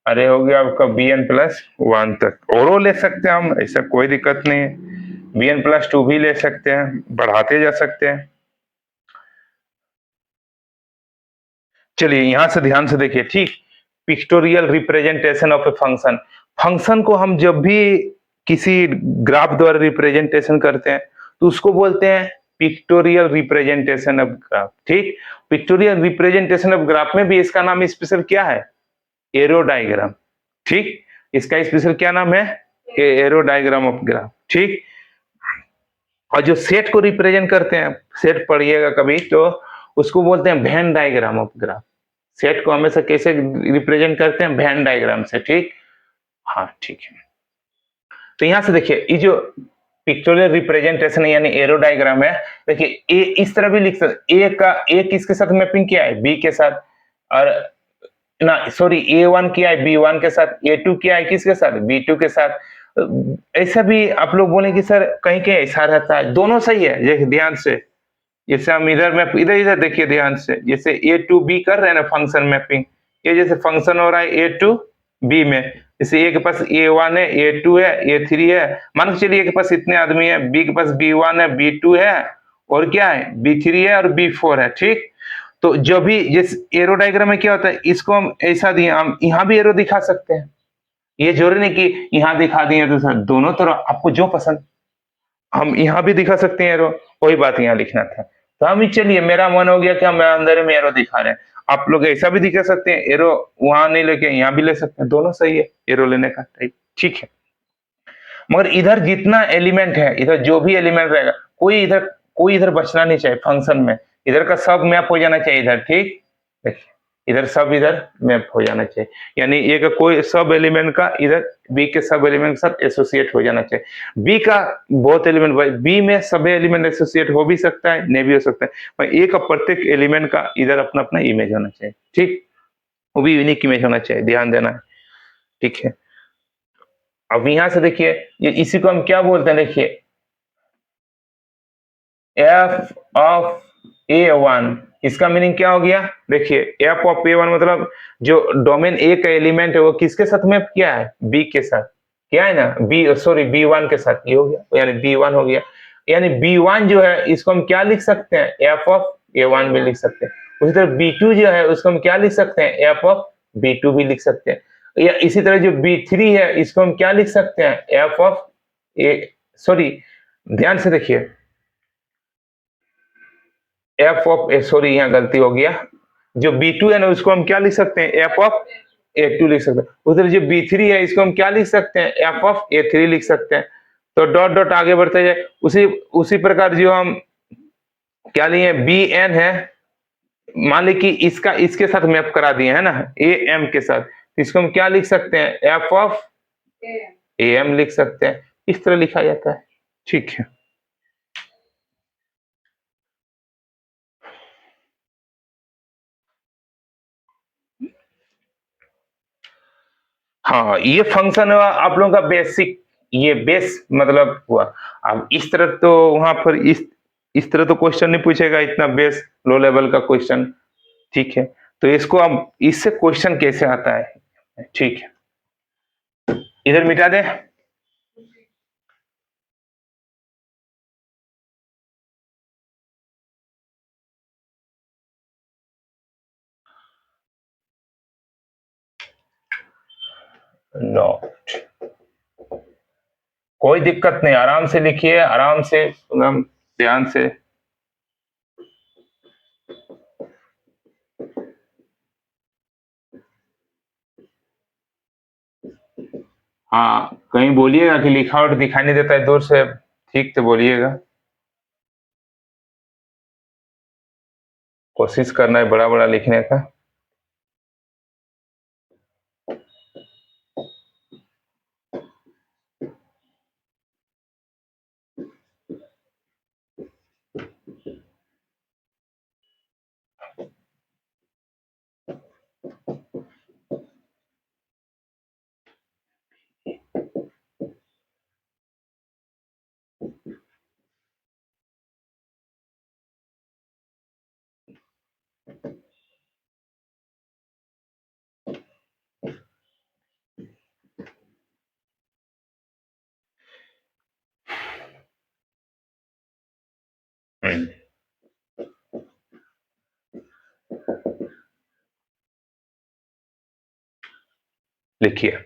अरे हो गया आपका BN+1 तक, और ले सकते हैं हम, ऐसा कोई दिक्कत नहीं है। BN+2 भी ले सकते हैं, बढ़ाते जा सकते हैं। चलिए यहां से ध्यान से देखिए, ठीक। Pictorial representation of a function, function को हम जब भी किसी ग्राफ द्वारा रिप्रेजेंटेशन करते हैं तो उसको बोलते हैं पिक्टोरियल रिप्रेजेंटेशन ऑफ ग्राफ, ठीक। पिक्टोरियल रिप्रेजेंटेशन ऑफ ग्राफ में भी इसका नाम स्पेशल क्या है, एरो डायग्राम, ठीक। इसका स्पेशल क्या नाम है, एरो डायग्राम ऑफ ग्राफ, ठीक। और जो सेट को रिप्रेजेंट करते हैं, सेट पढ़िएगा कभी तो उसको बोलते हैं Venn diagram of graph. Set को हमेशा कैसे रिप्रेजेंट करते हैं, वेन डायग्राम से, ठीक। हाँ ठीक है। तो यहां से देखिए ये जो पिक्टोरियल रिप्रेजेंटेशन यानी एरो डायग्राम है, देखिए ए इस तरह भी लिख सकते, ए का ए किसके साथ मैपिंग किया है, बी के साथ, और ना सॉरी A1 किया है B1 के साथ, A2 किया है किसके साथ, B2 के साथ। ऐसा भी आप लोग बोले कि सर कहीं कहीं ऐसा रहता है, दोनों सही है, देखिए ध्यान से। जैसे हम इधर मैप इधर इधर देखिए ध्यान से, जैसे A2B कर रहे हैं ना फंक्शन मैपिंग, ये जैसे फंक्शन हो रहा है A2B में, जैसे A के पास A1 है, A2 है, A3 है, मान के चलिए A के पास इतने आदमी है, B के पास B1 है, B2 है, और क्या है B3 है और B4 है, ठीक। तो जो भी जिस एरो डायग्राम में क्या होता है, इसको हम ऐसा दिए, हम यहाँ भी एरो दिखा सकते हैं, ये जरूरी नहीं कि यहाँ दिखा दिए तो सर, दोनों तरफ आपको जो पसंद, हम यहाँ भी दिखा सकते हैं एरो, वही बात यहाँ लिखना था। तो हम चलिए मेरा मन हो गया कि हम अंदर में एरो दिखा रहे हैं, आप लोग ऐसा भी दिखा सकते हैं, एरो वहां नहीं लेके यहाँ भी ले सकते हैं, दोनों सही है एरो लेने का टाइप, ठीक है। मगर इधर जितना एलिमेंट है, इधर जो भी एलिमेंट रहेगा, कोई इधर बचना नहीं चाहिए फंक्शन में, इधर का सब मैप हो जाना चाहिए इधर, ठीक। देखिए इधर सब इधर मैप हो जाना चाहिए, यानी ए का कोई सब एलिमेंट का इधर बी के सब एलिमेंट के साथ एसोसिएट हो जाना चाहिए। बी का बहुत एलिमेंट, बी में सभी एलिमेंट एसोसिएट हो भी सकता है, नहीं भी हो सकता है, पर ए का प्रत्येक एलिमेंट का इधर अपना अपना इमेज होना चाहिए, ठीक। वो भी यूनिक इमेज होना चाहिए, ध्यान देना है, ठीक है। अब यहां से देखिए ये इसी को हम क्या बोलते हैं, देखिए एफ ऑफ A1, इसका मीनिंग क्या हो गया, देखिए एफ ऑफ A1 मतलब जो डोमेन ए का एलिमेंट है वो किसके साथ मैप किया है, बी के साथ, क्या है ना बी सॉरी B1 के साथ, ये हो गया यानी B1 हो गया, यानी B1 जो है इसको हम क्या लिख सकते हैं, एफ ऑफ A1 भी लिख सकते हैं। उसी तरह B2 जो है उसको हम क्या लिख सकते हैं, एफ ऑफ B2 भी लिख सकते हैं। या इसी तरह जो B3 है इसको हम क्या लिख सकते हैं, एफ ऑफ ए सॉरी ध्यान से देखिए, एफ ऑफ ए सॉरी यहाँ गलती हो गया, जो B2 है ना उसको हम क्या लिख सकते हैं, एफ ऑफ A2 लिख सकते हैं। उधर जो B3 है इसको हम क्या लिख सकते हैं, एफ ऑफ A3 लिख सकते हैं। तो डॉट डॉट आगे बढ़ते जाए, उसी उसी प्रकार जो हम क्या लिए BN है, मान ली कि इसका इसके साथ मैप करा दिए है ना AM के साथ, इसको हम क्या लिख सकते हैं, एफ ऑफ ए एम लिख सकते हैं, इस तरह लिखा जाता है। ठीक है, हाँ ये फंक्शन हुआ आप लोगों का बेसिक, ये बेस मतलब हुआ। अब इस तरह तो वहां पर इस तरह तो क्वेश्चन नहीं पूछेगा, इतना बेस लो लेवल का क्वेश्चन। ठीक है, तो इसको अब इससे क्वेश्चन कैसे आता है, ठीक है, इधर मिटा दे। नॉट, कोई दिक्कत नहीं, आराम से लिखिए, आराम से एकदम ध्यान से। हाँ कहीं बोलिएगा कि लिखा आउट दिखाई नहीं देता है दूर से, ठीक से बोलिएगा, कोशिश करना है बड़ा बड़ा लिखने का। हम्म, लिखिए।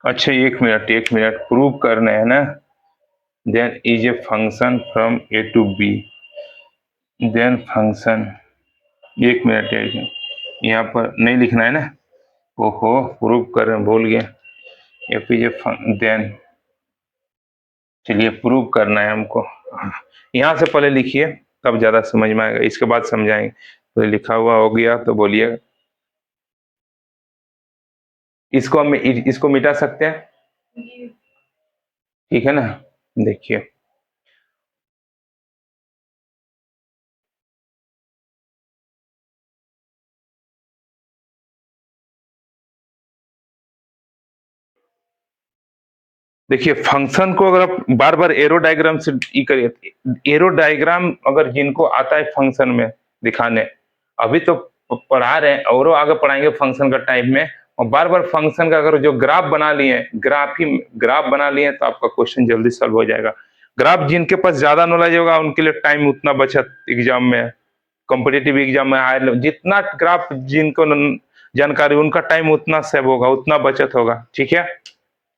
अच्छा एक मिनट प्रूव करना है ना, then is a function from A to B, then function, एक मिनट यहाँ पर नहीं लिखना है ना, ओहो प्रूव कर रहे हैं, भूल गया, एफ इज ए देन, चलिए प्रूव करना है हमको, यहाँ से पहले लिखिए तब ज्यादा समझ में आएगा, इसके बाद समझाएंगे। तो लिखा हुआ हो गया तो बोलिएगा, इसको हम इसको मिटा सकते हैं, ठीक है ना, देखिए। देखिए फंक्शन को अगर आप बार बार एरो डायग्राम से करिए, एरो डायग्राम अगर जिनको आता है फंक्शन में दिखाने। अभी तो पढ़ा रहे हैं और आगे पढ़ाएंगे फंक्शन का टाइप में, और बार बार फंक्शन का अगर जो ग्राफ बना लिए, ग्राफ बना लिए तो आपका क्वेश्चन जल्दी सॉल्व हो जाएगा। ग्राफ जिनके पास ज्यादा नॉलेज होगा उनके लिए टाइम उतना बचत एग्जाम में, कॉम्पिटिटिव एग्जाम में हायर, जितना ग्राफ जिनको जानकारी उनका टाइम उतना सेव होगा, उतना बचत होगा। ठीक है,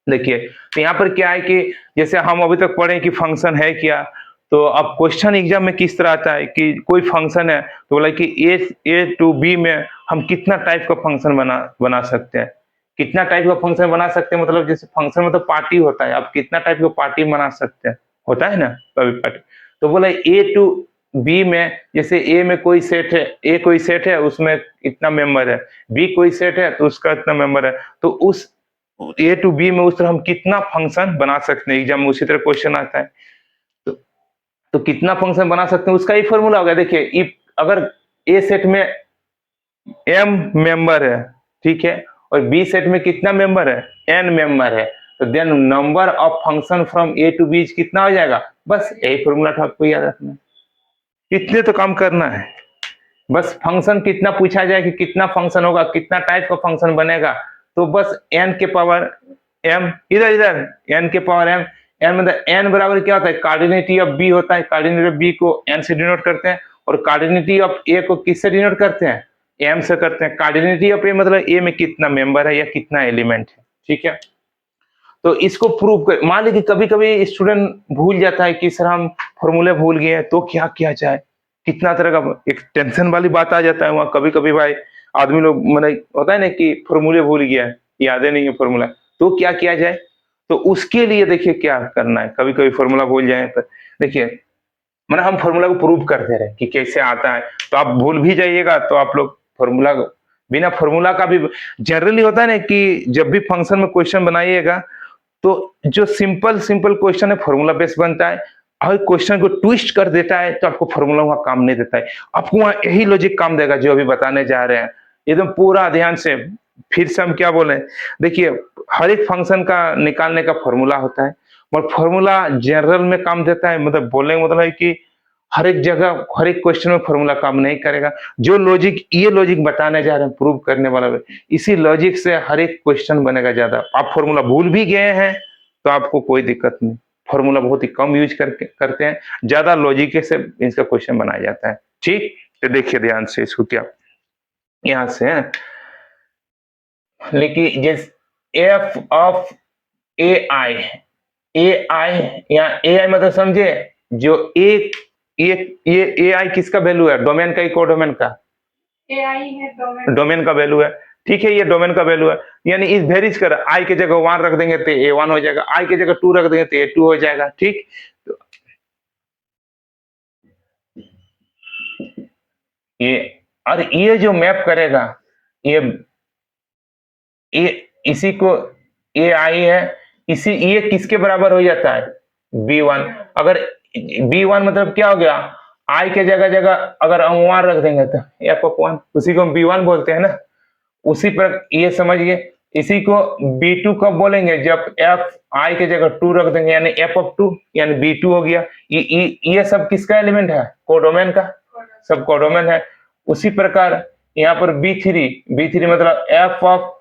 देखिए तो यहाँ पर क्या है कि जैसे हम अभी तक पढ़े कि फंक्शन है क्या, तो अब क्वेश्चन एग्जाम में किस तरह आता है कि कोई फंक्शन है तो बोला कि ए टू बी में हम कितना टाइप का फंक्शन बना सकते हैं, कितना टाइप का फंक्शन बना सकते हैं, मतलब जैसे फंक्शन में तो पार्टी होता है, आप कितना टाइप का पार्टी बना सकते हैं, होता है ना कभी पार्टी। तो बोला ए टू बी में, जैसे ए में कोई सेट है, ए कोई सेट है उसमें इतना मेंबर है, बी कोई सेट है तो उसका इतना मेंबर है, तो उस ए टू बी में उस तरह हम कितना फंक्शन बना सकते हैं, एग्जाम में उसी तरह क्वेश्चन आता है। तो, तो कितना फंक्शन बना सकते हैं उसका ही फॉर्मूला होगा। देखिए इफ अगर ए सेट में एम मेंबर है, ठीक है, और बी सेट में कितना मेंबर है, एन मेंबर है, तो then number of function from A to B कितना हो जाएगा, बस यही फॉर्मूला था, आपको याद रखना है, इतने तो काम करना है। बस फंक्शन कितना पूछा जाए कि कितना फंक्शन होगा, कितना टाइप का फंक्शन बनेगा, तो बस एन के पावर एम, इधर इधर एन के पावर एम, एन मतलब एन बराबर क्या होता है, कार्डिनेटी ऑफ बी होता है, कार्डिनेटी ऑफ बी को एन से डिनोट करते हैं, और कार्डिनेटी ऑफ ए को किससे डिनोट करते हैं, एम से करते हैं। कार्डिनेटी ऑफ ए मतलब ए में कितना मेंबर है या कितना एलिमेंट है। ठीक है, तो इसको प्रूव कर, मान लीजिए कभी कभी स्टूडेंट भूल जाता है कि सर हम फॉर्मूले भूल गए तो क्या किया जाए, कितना तरह का एक टेंशन वाली बात आ जाता है वहां। कभी कभी भाई आदमी लोग मैंने होता है ना कि फॉर्मूले भूल गया है, याद नहीं है फॉर्मूला, तो क्या किया जाए, तो उसके लिए देखिए क्या करना है, कभी कभी फॉर्मूला भूल जाए तो देखिए मैंने हम फॉर्मूला को प्रूव करते रहे कि कैसे आता है, तो आप भूल भी जाइएगा तो आप लोग फॉर्मूला, बिना फॉर्मूला का भी जनरली होता है ना कि जब भी फंक्शन में क्वेश्चन बनाइएगा तो जो सिंपल सिंपल क्वेश्चन है फॉर्मूला बेस बनता है, और क्वेश्चन को ट्विस्ट कर देता है तो आपको फॉर्मूला वहां काम नहीं देता है, आपको वहां यही लॉजिक काम देगा जो अभी बताने जा रहे हैं, एकदम पूरा ध्यान से। फिर से हम क्या बोले, देखिए हर एक फंक्शन का निकालने का फॉर्मूला होता है, और फॉर्मूला जनरल में काम देता है, मतलब बोलने का मतलब है कि हर एक जगह हर एक क्वेश्चन में फॉर्मूला काम नहीं करेगा। जो लॉजिक ये लॉजिक बताने जा रहे हैं प्रूव करने वाला है, इसी लॉजिक से हर एक क्वेश्चन बनेगा ज्यादा। आप फॉर्मूला भूल भी गए हैं तो आपको कोई दिक्कत नहीं, फॉर्मूला बहुत ही कम यूज करते हैं, ज्यादा लॉजिक से इसका क्वेश्चन बनाया जाता है। ठीक, तो देखिए ध्यान से इसको, क्या यहां से है लेकिन जिस एफ ऑफ ए आई या ए आई मतलब समझे, जो एक ये ए आई किसका वैल्यू है, डोमेन का ही कोडोमेन का,
ए आई है
डोमेन का वैल्यू है। ठीक है, ये डोमेन का वैल्यू है, यानी इस वेरीज कर, आई के जगह 1 रख देंगे तो ए 1 हो जाएगा, आई के जगह 2 रख देंगे तो ए 2 हो जाएगा। ठीक, तो ये और ये जो मैप करेगा ये इसी को ए आई है, इसी ये किसके बराबर हो जाता है, B1। अगर B1 मतलब क्या हो गया, आई के जगह जगह अगर हम 1 रख देंगे तो एफ ऑफ 1, उसी को हम B1 बोलते हैं ना, उसी पर ये समझिए। इसी को B2 कब बोलेंगे, जब एफ आई के जगह 2 रख देंगे, यानी एफ ऑफ 2 यानी B2 हो गया। ये सब किसका एलिमेंट है, कोडोमेन का, सब कोडोमेन है। उसी प्रकार यहाँ पर B3 मतलब एफ ऑफ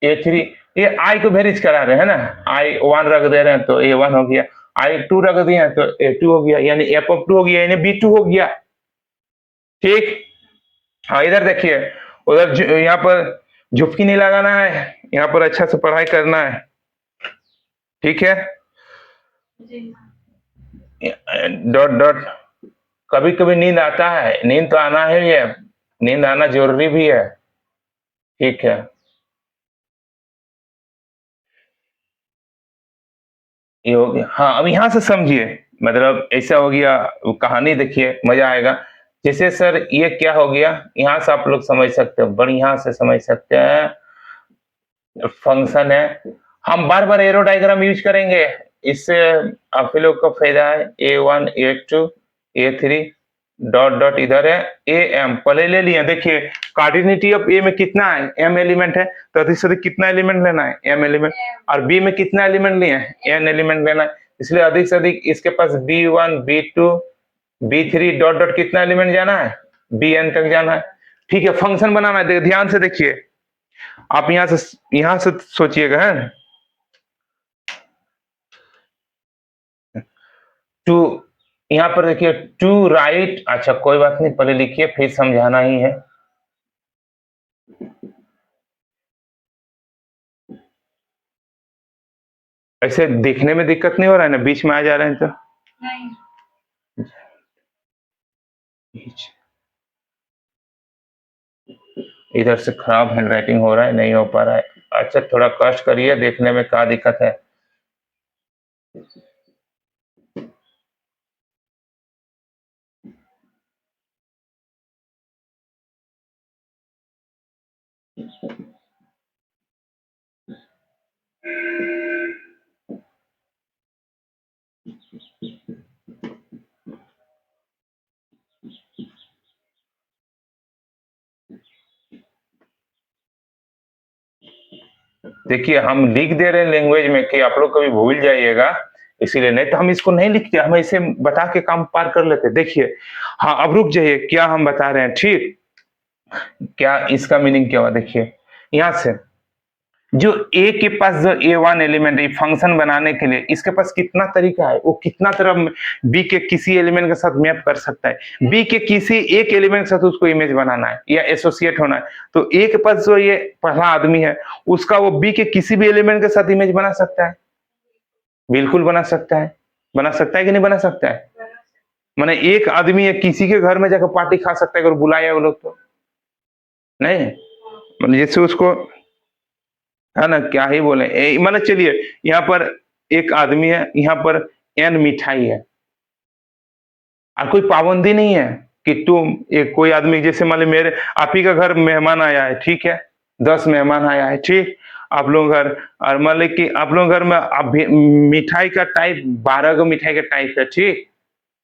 A3, ये आई को वेरीज करा रहे हैं ना, आई 1 रख दे रहे हैं तो A1 हो गया, आई 2 रख दिए हैं तो A2 हो गया, यानी एफ ऑफ 2 हो गया, यानी B2 हो गया। ठीक, हाँ इधर देखिए, उधर यहाँ पर झुपकी नहीं लगाना है, यहाँ पर अच्छा से पढ़ाई करना है। ठीक है, डॉट डॉट, कभी कभी नींद आता है, नींद तो आना है, ये नींद आना जरूरी भी है। ठीक है, ये हो गया। हाँ अब यहाँ से समझिए, मतलब ऐसा हो गया, कहानी देखिए मजा आएगा। जैसे सर ये क्या हो गया, यहाँ से आप लोग समझ सकते हो, बढ़िया से समझ सकते हैं। फंक्शन है, हम बार बार एरो डायग्राम यूज करेंगे, इससे आप लोग का फायदा है। A1 A2 A3 dot dot इधर है AM पहले ले लिए। देखिए कार्डिनिटी ऑफ ए में कितना है, M एलिमेंट है, तो अधिक से अधिक कितना एलिमेंट लेना है, M एलिमेंट, और बी में कितना एलिमेंट लिए हैं, N एलिमेंट लेना है, इसलिए अधिक से अधिक इसके पास B1 B2 B3 dot dot कितना एलिमेंट जाना है, बी एन तक जाना है। ठीक है, फंक्शन बनाना है, ध्यान से देखिए, आप यहां से सोचिएगा, है टू, यहाँ पर देखिए टू राइट, अच्छा कोई बात नहीं, पहले लिखिए फिर समझाना ही है। ऐसे देखने में दिक्कत नहीं हो रहा है ना, बीच में आ जा रहे हैं तो
नहीं।
इधर से खराब हैंडराइटिंग हो रहा है, नहीं हो पा रहा है। अच्छा थोड़ा कष्ट करिए, देखने में क्या दिक्कत है। देखिए हम लिख दे रहे हैं लैंग्वेज में कि आप लोग कभी भूल जाइएगा, इसीलिए, नहीं तो हम इसको नहीं लिखते, हम ऐसे बता के काम पार कर लेते। देखिए, हाँ अब रुक जाइए, क्या हम बता रहे हैं, ठीक, क्या इसका मीनिंग क्या हुआ, देखिए यहां से जो ए के पास जो A1 एलिमेंट है फंक्शन बनाने के लिए, इसके पास कितना तरीका है, वो कितना तरह बी के किसी एलिमेंट के साथ मैप कर सकता है। बी के किसी एक एलिमेंट के साथ उसको इमेज बनाना है या एसोसिएट होना है, तो ए के पास जो ये पहला आदमी है उसका वो बी के किसी भी एलिमेंट के साथ इमेज बना सकता है, बिल्कुल बना सकता है। बना सकता है कि नहीं बना सकता है? माने एक आदमी है किसी के घर में जाकर पार्टी खा सकता है अगर बुलाया वो लोग तो, नहीं मतलब जैसे उसको, है ना, क्या ही बोले, मतलब चलिए यहाँ पर एक आदमी है, यहाँ पर एन मिठाई है, और कोई पाबंदी नहीं है कि तुम एक कोई आदमी, जैसे मान ली मेरे आप ही का घर मेहमान आया है, ठीक है, 10 मेहमान आया है, ठीक, आप लोग घर, और मान ली कि आप लोग घर में आप मिठाई का टाइप 12 का मिठाई का टाइप है, ठीक,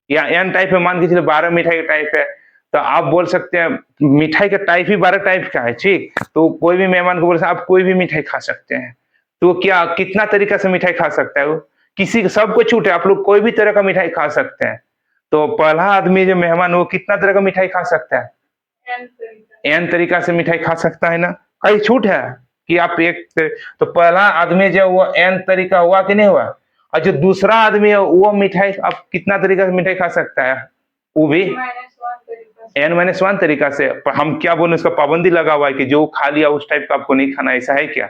या एन टाइप है, मान के चलिए 12 मिठाई का टाइप है, तो आप बोल सकते हैं मिठाई का टाइप ही 12 टाइप का है, ठीक, तो कोई भी मेहमान को बोल सकते आप कोई भी मिठाई खा सकते हैं। तो क्या कितना तरीका से मिठाई खा सकता है वो, किसी सबको छूट है, आप लोग कोई भी तरह का मिठाई खा सकते हैं। तो पहला आदमी जो मेहमान वो कितना तरह का मिठाई खा सकता है? एन तरीका से मिठाई खा सकता है ना, कहीं छूट है कि आप एक, तो पहला आदमी जो वो एन तरीका हुआ कि नहीं हुआ, और जो दूसरा आदमी है वो मिठाई आप कितना तरीका से मिठाई खा सकता है, वो भी N-1 तरीका से। हम क्या बोले, उसका पाबंदी लगा हुआ है कि जो खा लिया उस टाइप का आपको नहीं खाना, ऐसा है क्या?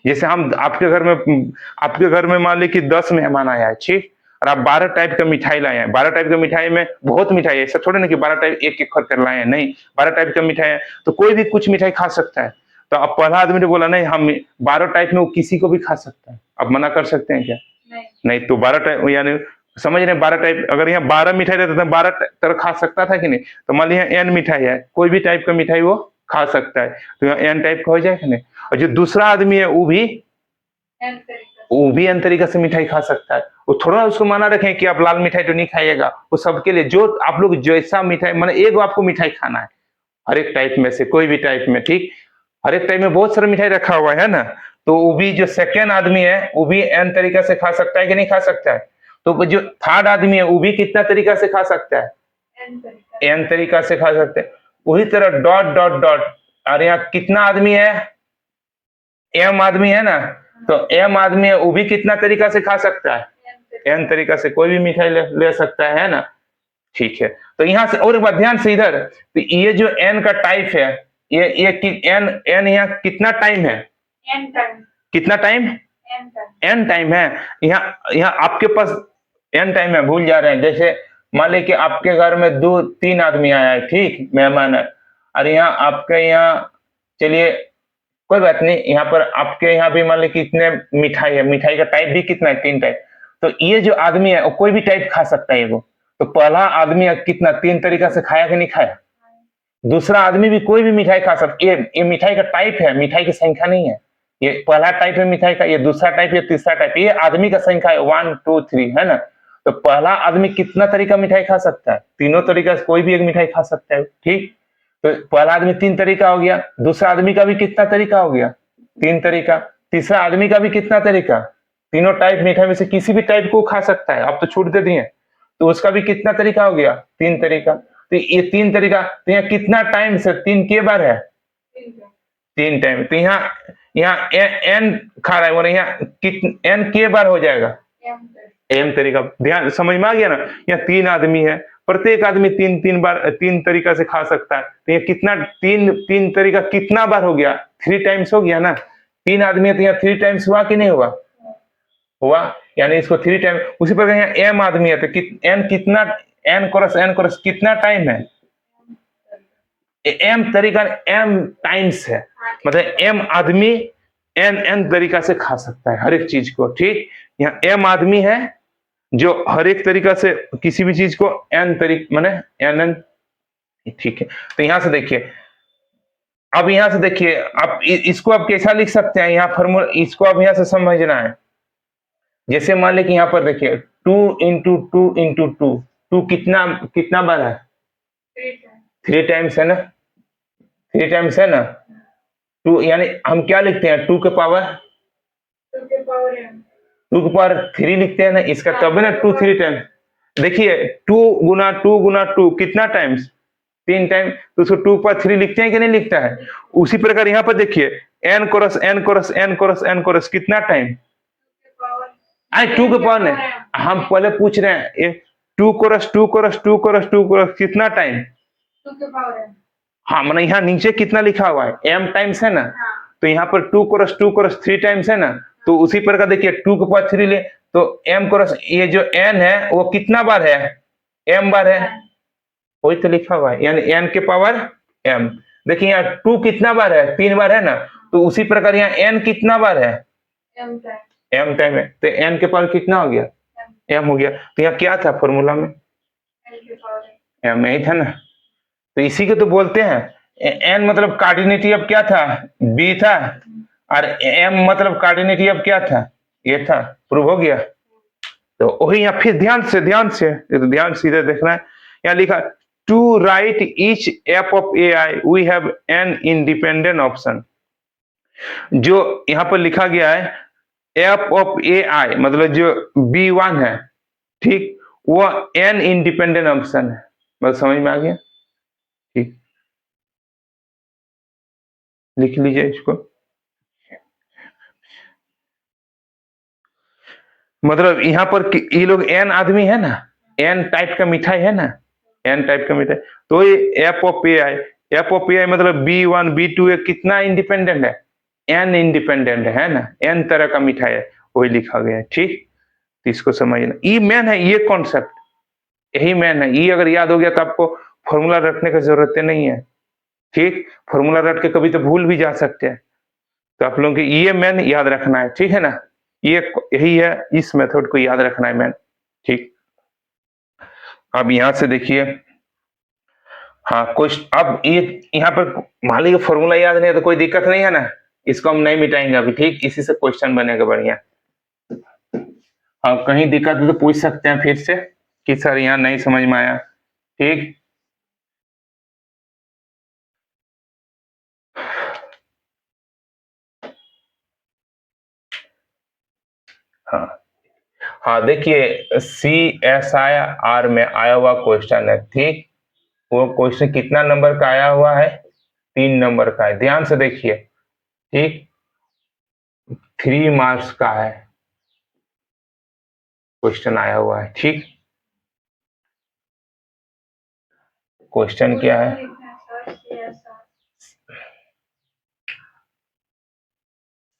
जैसे हम आपके घर में मान ली कि 10 मेहमान आया है, ठीक, और आप 12 टाइप का मिठाई लाए हैं, 12 टाइप का मिठाई में बहुत मिठाई है, ऐसा थोड़ा ना कि 12 टाइप एक एक कर लाए हैं, नहीं, 12 टाइप का मिठाई है तो कोई भी कुछ मिठाई खा सकता है। तो अब पहला आदमी ने बोला नहीं, हम 12 टाइप में वो किसी को भी खा सकता है, अब मना कर सकते हैं क्या? नहीं, तो 12 टाइप यानी समझ रहे हैं, 12 टाइप, अगर यहाँ 12 मिठाई रहता तो 12 तरह खा सकता था कि नहीं, तो मान लीजिए एन मिठाई है, कोई भी टाइप का मिठाई वो खा सकता है, तो यहाँ एन टाइप का हो जाएगा नहीं। और जो दूसरा आदमी है वो भी एन तरीका से मिठाई खा सकता है, वो थोड़ा उसको माना रखें कि आप लाल मिठाई तो नहीं खाइएगा, वो सबके लिए जो आप लोग जैसा मिठाई, माने एक आपको मिठाई खाना है हर एक टाइप में से, कोई भी टाइप में, ठीक, हर एक टाइप में बहुत सारा मिठाई रखा हुआ है ना, तो वो भी जो सेकेंड आदमी है वो भी एन तरीका से खा सकता है कि नहीं खा सकता है? तो जो थर्ड आदमी है वो भी कितना तरीका से खा सकता है? एन तरीका से खा सकते हैं। वही तरह डॉट डॉट डॉट, और यहाँ कितना आदमी है? एम आदमी है ना, तो एम आदमी है वो भी कितना तरीका से खा सकता है? एन तरीका से कोई भी मिठाई ले सकता है ना, ठीक है। तो यहाँ से और एक बात ध्यान से इधर, तो ये जो एन का टाइप है, ये एन एन यहाँ कितना टाइम है? कितना टाइम? एन टाइम है। यहाँ यहाँ आपके पास एन टाइम है, भूल जा रहे हैं। जैसे मान ली कि आपके घर में 2-3 आदमी आया है, ठीक, मेहमान है, और यहाँ आपके यहाँ, चलिए कोई बात नहीं, यहाँ पर आपके यहाँ भी मान ली कितने मिठाई है, मिठाई का टाइप भी कितना है? 3 टाइप। तो ये जो आदमी है वो कोई भी टाइप खा सकता है वो, तो पहला आदमी कितना 3 तरीका से खाया कि नहीं खाया? दूसरा आदमी भी कोई भी मिठाई खा सकता है, ये मिठाई का टाइप है, मिठाई की संख्या नहीं है। ये पहला टाइप है मिठाई का, ये दूसरा टाइप, ये तीसरा टाइप, ये आदमी का संख्या है 1 2 3, है ना। तो पहला आदमी कितना तरीका मिठाई खा सकता है? तीनों तरीका से कोई भी एक मिठाई खा सकता है, ठीक। तो पहला आदमी 3 तरीका हो गया, दूसरा आदमी का भी कितना तरीका हो गया? 3 तरीका, तीसरा आदमी का भी कितना तरीका? तीनों टाइप मिठाई में से किसी भी टाइप को खा सकता है, आप तो छूट दे दिए, तो उसका भी कितना तरीका हो गया? 3 तरीका। तो ये 3 तरीका, तो यहाँ कितना टाइम से 3 के बार है, 3 टाइम। तो यहाँ यहाँ n खा रहा है और यहाँ n के बार हो जाएगा, m तरीका। ध्यान समझ में आ गया ना। यहाँ 3 आदमी है, प्रत्येक आदमी 3 बार 3 तरीका से खा सकता है। तो ये कितना 3 तरीका कितना बार हो गया, 3 टाइम्स हो गया ना। 3 आदमी है तो यहाँ 3 टाइम्स हुआ कि नहीं हुआ, हुआ। यानी इसको 3 टाइम। उसी प्रकार यहाँ m आदमी है तो n कितना, n क्रॉस कितना टाइम है, m तरीका m टाइम्स है। मतलब m आदमी n तरीका से खा सकता है हर एक चीज को, ठीक। यहाँ m आदमी है जो हर एक तरीका से किसी भी चीज को n तरीका माने n, ठीक है। तो यहां से देखिए, अब यहां से देखिए, आप इसको आप कैसा लिख सकते हैं, यहाँ फॉर्मूला, इसको आप यहां से समझना है। जैसे मान लें कि यहाँ पर देखिए 2 इंटू 2 इंटू 2, 2 कितना कितना बार है, 3 टाइम्स है ना, 3 टाइम्स है ना। 2 यानी हम क्या लिखते हैं, 2 के पावर 3 लिखते हैं ना, इसका तब है ना 2 3 टाइम्स। देखिए 2 गुना 2 गुना 2 कितना टाइम्स, 3 टाइम। तो उसको 2 पर 3 लिखते हैं कि नहीं लिखता है। उसी प्रकार यहाँ पर देखिए n cross n cross n cross n cross कितना टाइम, आई 2 के पावर नहीं, हम पहले पूछ रहे हैं ये 2 क्रॉस 2 क्रॉस 2 क्रॉस 2 क्रॉस कितना टाइम, हाँ मैंने यहाँ नीचे कितना लिखा हुआ है m टाइम्स है ना। तो यहाँ पर 2 क्रॉस 3 टाइम्स है ना। तो उसी प्रकार देखिए 2 के पावर 3 ले तो m क्रॉस ये जो n है वो कितना बार है, m बार है, वही तो लिखा हुआ है, यानी n के पावर m। देखिए यहाँ 2 कितना बार है, 3 बार है ना। तो उसी प्रकार यहाँ n कितना बार है, m टाइम है। तो n के पावर कितना हो गया, m हो गया। तो यहाँ क्या था फॉर्मूला में, m यही था ना। तो इसी को तो बोलते हैं n मतलब कार्डिनेटी अब क्या था, b था, और m मतलब कार्डिनेटी अब क्या था, ये था। प्रूव हो गया। तो वही यहाँ फिर ध्यान सीधे देखना है। यहाँ लिखा to write each F of AI we have an independent option. जो यहाँ पर लिखा गया है एप ऑफ AI मतलब जो B1 है, ठीक, वो एन इंडिपेंडेंट ऑप्शन है। बस समझ में आ गया, ठीक। लिख लीजिए इसको। मतलब यहाँ पर ये लोग एन आदमी है ना, एन टाइप का मिठाई है ना, एन टाइप का मिठाई। तो ये एप ऑफ AI मतलब B1 B2 ये कितना इंडिपेंडेंट है, एन इंडिपेंडेंट है ना, एन तरह का मिठाई है, वही लिखा गया है, ठीक। तो इसको समझना, ये मेन है, ये कॉन्सेप्ट यही मेन है। ये अगर याद हो गया तो आपको फॉर्मूला रटने की जरूरत नहीं है, ठीक। फॉर्मूला रट के कभी तो भूल भी जा सकते हैं। तो आप लोगों को ये मेन याद रखना है, ठीक है ना। ये यही है, इस मेथड को याद रखना है मेन, ठीक। अब यहां से देखिए, हाँ कुछ अब ये यहाँ पर मान लीजिए फॉर्मूला याद नहीं है तो कोई दिक्कत नहीं है ना, इसको हम नहीं मिटाएंगे अभी, ठीक। इसी से क्वेश्चन बनेगा बढ़िया। हाँ कहीं दिक्कत है तो पूछ सकते हैं फिर से कि सर यहाँ नहीं समझ में आया, ठीक। हाँ हाँ देखिए CSIR में आया हुआ क्वेश्चन है, ठीक। वो क्वेश्चन कितना नंबर का आया हुआ है, 3 नंबर का है। ध्यान से देखिए, ठीक, 3 मार्क्स का है क्वेश्चन आया हुआ है, ठीक। क्वेश्चन क्या है,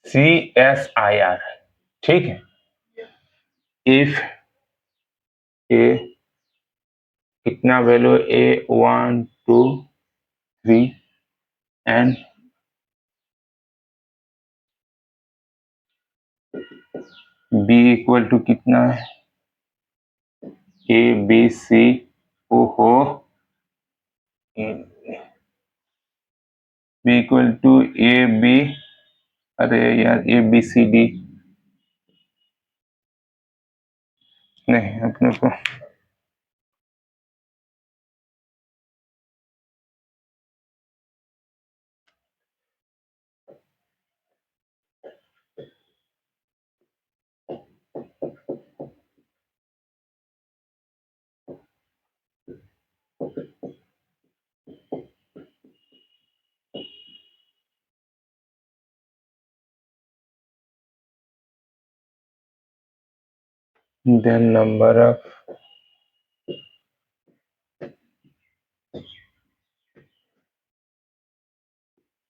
CSIR, ठीक है। इफ ए कितना value A1 2 3 and B equal to कितना है ABC, ओहो, B इक्वल टू AB, अरे यार ABCD नहीं अपने को, then number of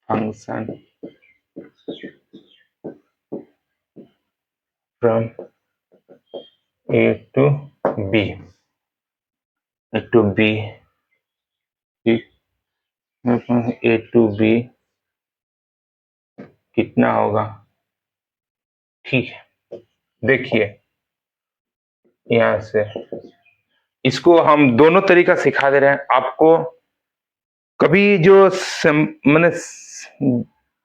function from A to B, A to B, ठीक, A to B कितना होगा? ठीक है, देखिए यहाँ से इसको हम दोनों तरीका सिखा दे रहे हैं आपको। कभी जो मैंने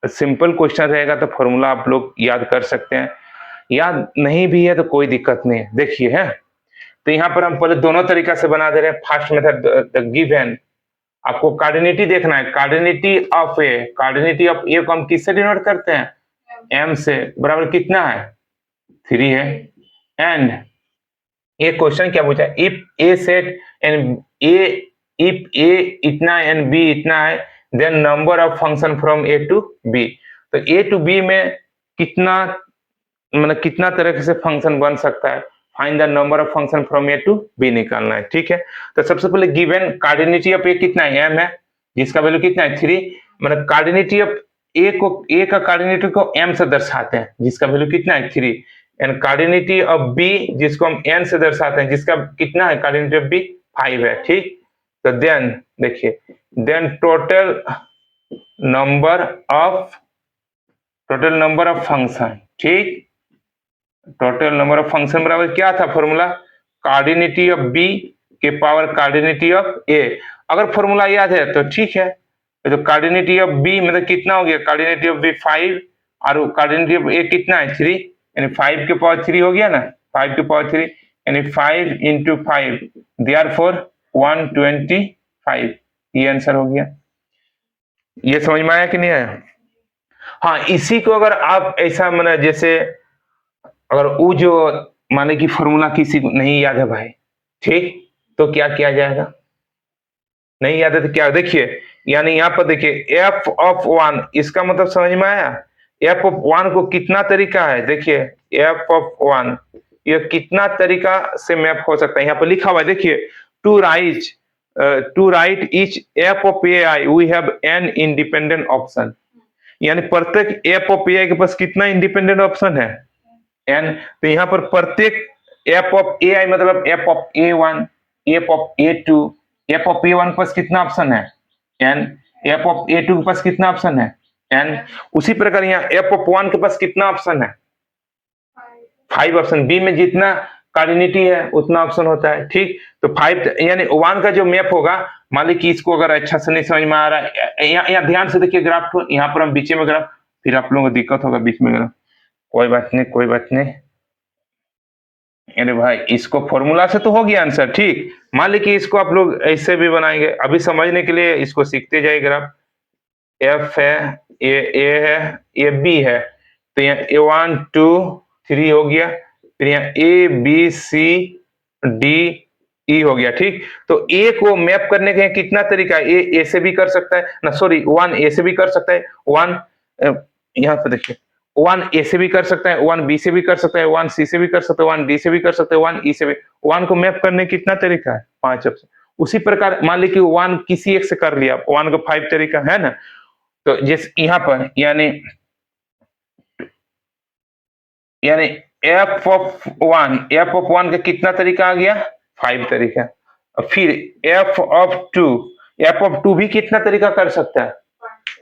सिंपल क्वेश्चन रहेगा तो फॉर्मूला आप लोग याद कर सकते हैं, याद नहीं भी है तो कोई दिक्कत नहीं है। देखिए है, तो यहाँ पर हम पहले दोनों तरीका से बना दे रहे हैं। फर्स्ट मेथड गिवन, आपको कार्डिनिटी देखना है, कार्डिनिटी ऑफ ए को हम किससे डिनोट करते हैं? एम से, बराबर कितना है? 3 है। एंड ये क्वेश्चन क्या पूछा? If a set and A, if A इतना एंड बी इतना है, then number of function from A to B. तो ए टू बी में कितना, मतलब कितना तरह से फंक्शन बन सकता है, find the number of function from A to B निकालना है। ठीक है, तो सबसे पहले गिवन कार्डिनिटी ऑफ ए कितना है? एम है, जिसका वैल्यू कितना है? 3। मतलब कार्डिनिटी ऑफ ए को, ए का कार्डिनिटी को एम से दर्शाते हैं, जिसका वैल्यू कितना है? 3। एंड कार्डिनिटी ऑफ बी जिसको हम एन से दर्शाते हैं, जिसका कितना है? कार्डिनिटी ऑफ बी 5 है। ठीक, तो देन देखिए, then total number of function, ठीक, टोटल नंबर ऑफ फंक्शन बराबर क्या था फॉर्मूला? कार्डिनिटी ऑफ बी के पावर कार्डिनिटी ऑफ ए। अगर फॉर्मूला याद है तो ठीक है। तो कार्डिनिटी ऑफ बी मतलब कितना हो गया? कार्डिनिटी ऑफ बी 5 और कार्डिनिटी ऑफ ए कितना है? 3, यानी 5 के पावर 3 हो गया ना, 5 के पावर 3 यानी 5 into 5, देयरफॉर 125। ये आंसर हो गया। ये समझ में आया कि नहीं आया? हाँ, इसी को अगर आप ऐसा माने, जैसे अगर वो जो माने कि फॉर्मूला किसी को नहीं याद है भाई, ठीक, तो क्या किया जाएगा? नहीं याद है तो क्या? देखिए, यानी यहाँ पर देखिए एफ ऑफ 1, इसका मतलब समझ में आया? एफ ऑफ 1 को कितना तरीका है? देखिए एफ ऑफ 1 ये कितना तरीका से मैप हो सकता है, यहाँ पर लिखा हुआ है। देखिए, to write each F of A I we have an independent option, यानी प्रत्येक एफ ऑफ ए आई के पास कितना इंडिपेंडेंट ऑप्शन है? एन। तो यहाँ पर प्रत्येक एफ ऑफ ए आई मतलब F of A 1, F of A 2, F of A 1 के पास कितना ऑप्शन है? एन। एफ ऑफ ए 2 के पास कितना ऑप्शन है? एन। उसी प्रकार यहाँ एफ ऑफ 1 के पास कितना ऑप्शन है? 5 ऑप्शन। बी में जितना कार्डिनिटी है उतना ऑप्शन होता है। ठीक, तो 5 यानी 1 का जो मैप होगा, मान ली कि इसको अगर अच्छा से नहीं समझ में आ रहा है, यहाँ ध्यान से देखिए ग्राफ को, यहाँ पर हम बीच में ग्राफ, फिर आप लोगों को दिक्कत होगा बीच में ग्राफ। कोई बात नहीं, कोई बात नहीं। अरे भाई, इसको फॉर्मूला से तो हो गया आंसर। ठीक, मान ली कि इसको आप लोग ऐसे भी बनाएंगे, अभी समझने के लिए इसको सीखते जाइए। ग्राफ एफ है, ए है, ए बी है, तो यहाँ ए 1 2 3 हो गया, फिर यहाँ ए बी सी डी ई हो गया। ठीक, तो ए को मैप करने के कितना तरीका है? ए से भी कर सकता है ना, सॉरी 1 ए से भी कर सकता है, 1 यहाँ पे देखिए 1 ए से भी कर सकता है, 1 बी से भी कर सकता है, 1 सी से भी कर सकता है, 1 डी से भी कर सकता है, 1 ई से भी। 1 को मैप करने कितना तरीका है? 5 ऑप्शन। उसी प्रकार मान ली कि 1 किसी एक से कर लिया, 1 को 5 तरीका है ना, तो जैसे यहाँ पर यानी एफ ऑफ 1 का कितना तरीका आ गया? 5 तरीका। फिर एफ ऑफ 2 भी कितना तरीका कर सकता है?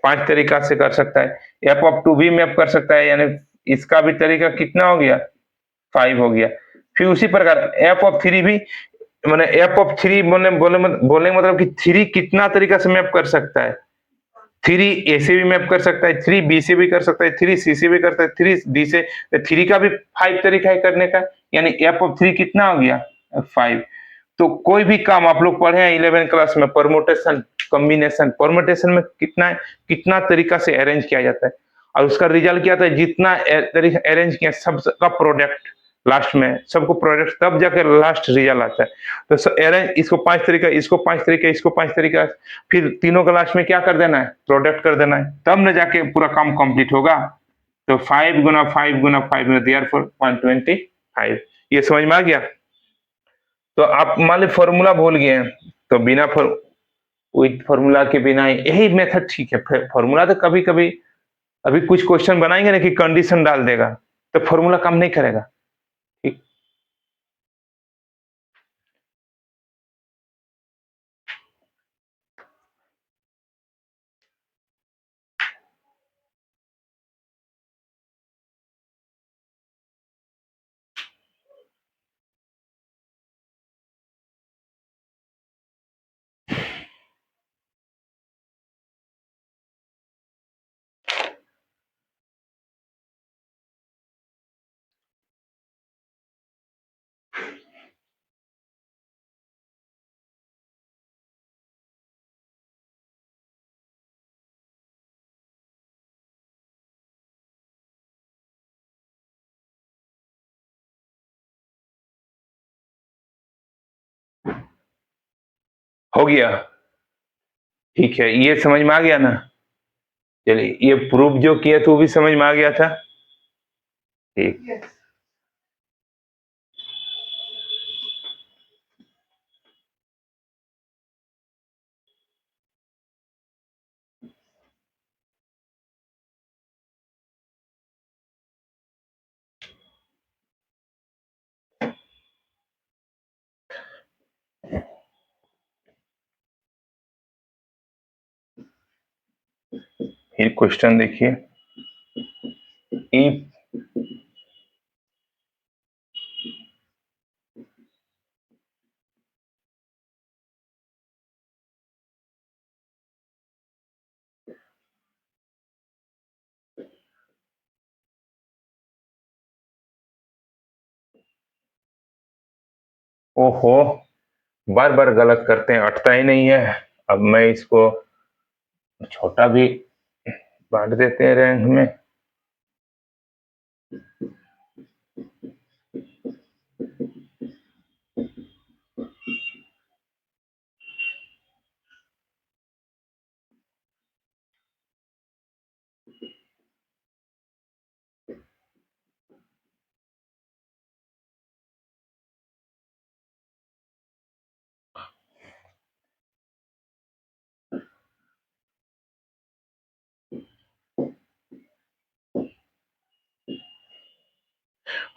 5 तरीका से कर सकता है। एफ ऑफ 2 भी मैप कर सकता है, यानी इसका भी तरीका कितना हो गया? 5 हो गया। फिर उसी प्रकार एफ ऑफ 3 भी, मैंने एफ ऑफ 3 बोलने मतलब कि 3 कितना तरीका से मैप कर सकता है? 3 ए से भी मैप कर सकता है, 3 बी से भी कर सकता है, 3 सी से भी करता है, 3 डी से, 3 का भी 5 तरीका है करने का, यानी एफ ऑफ 3 कितना हो गया? 5। तो कोई भी काम आप लोग पढ़े हैं 11 क्लास में, परमुटेशन, कॉम्बिनेशन, परमुटेशन में कितना तरीका से अरेंज किया जाता है, और उसका रिजल्ट क्या आता है? जितना तरीका अरेंज किया सबका प्रोडक्ट लास्ट में, सबको प्रोडक्ट तब जाकर लास्ट रिजल्ट आता है। तो अरेंज, इसको 5 तरीका, इसको 5 तरीका, इसको 5 तरीका, फिर तीनों का लास्ट में क्या कर देना है? प्रोडक्ट कर देना है, तब न जाके पूरा काम कंप्लीट होगा। तो 5 गुना 5 गुना 5 में देयरफॉर 125। ये समझ में आ गया। तो आप मान ली फॉर्मूला भूल गए हैं, तो बिना विथ फॉर्मूला के बिना यही मेथड ठीक है। फॉर्मूला तो कभी कभी अभी कुछ क्वेश्चन बनाएंगे ना कि कंडीशन डाल देगा, तो फॉर्मूला काम नहीं करेगा। ठीक, हो गया। ठीक है, ये समझ में आ गया ना। चलिए, ये प्रूफ जो किया तो वो भी समझ में आ गया था। ठीक,
Yes.
फिर क्वेश्चन देखिए। इफ ओहो, बार बार गलत करते हैं, अटता ही नहीं है। अब मैं इसको छोटा भी बांट देते हैं रैंक में।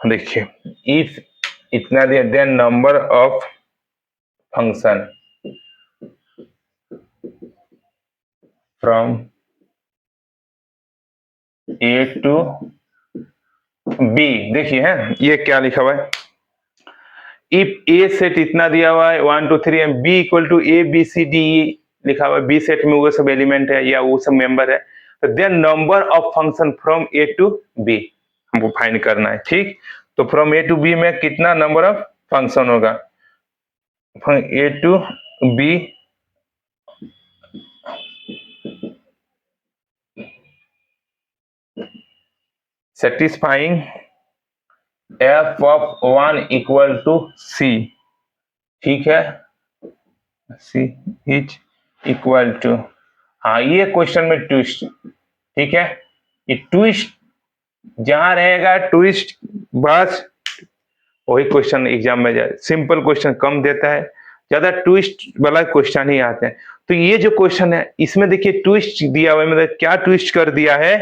देखिए, इफ इतना दिया, then number of function from A to B. देखिए है ये क्या लिखा हुआ है। इफ ए सेट इतना दिया हुआ है 1 2 3 and B equal to A B C D लिखा हुआ है, बी सेट में वो सब एलिमेंट है या वो सब मेंबर है, तो then number of function from A to B हमको फाइंड करना है। ठीक, तो फ्रॉम ए टू बी में कितना नंबर ऑफ फंक्शन होगा, from A to B satisfying F of 1 equal to C. ठीक है, सी इज इक्वल टू, हाँ ये क्वेश्चन में ट्विस्ट। ठीक है, ये ट्विस्ट जहां रहेगा, ट्विस्ट बस वही क्वेश्चन एग्जाम में जाए। सिंपल क्वेश्चन कम देता है, ज्यादा ट्विस्ट वाला क्वेश्चन ही आते हैं। तो ये जो क्वेश्चन है इसमें देखिए ट्विस्ट दिया हुआ है, मतलब क्या ट्विस्ट कर दिया है,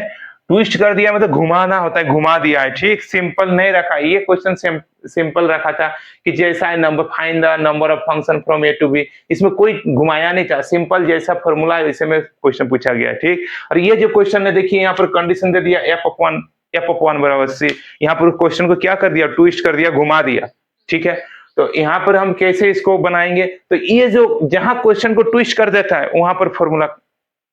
ट्विस्ट कर दिया मतलब घुमाना होता है, घुमा दिया है। ठीक, सिंपल नहीं रखा। ये क्वेश्चन सिंपल रखा था कि जैसा है number, find the number of function from A to B, इसमें कोई घुमाया नहीं था, सिंपल जैसा फॉर्मूला है वैसे में क्वेश्चन पूछा गया। ठीक, और ये जो क्वेश्चन है देखिए यहाँ पर कंडीशन दे दिया एफ ऑफ वन बराबर सी, यहाँ पर क्वेश्चन को क्या कर दिया, ट्विस्ट कर दिया, घुमा दिया। ठीक है, तो यहाँ पर हम कैसे इसको बनाएंगे, तो ये जो जहां क्वेश्चन को ट्विस्ट कर देता है वहां पर फॉर्मूला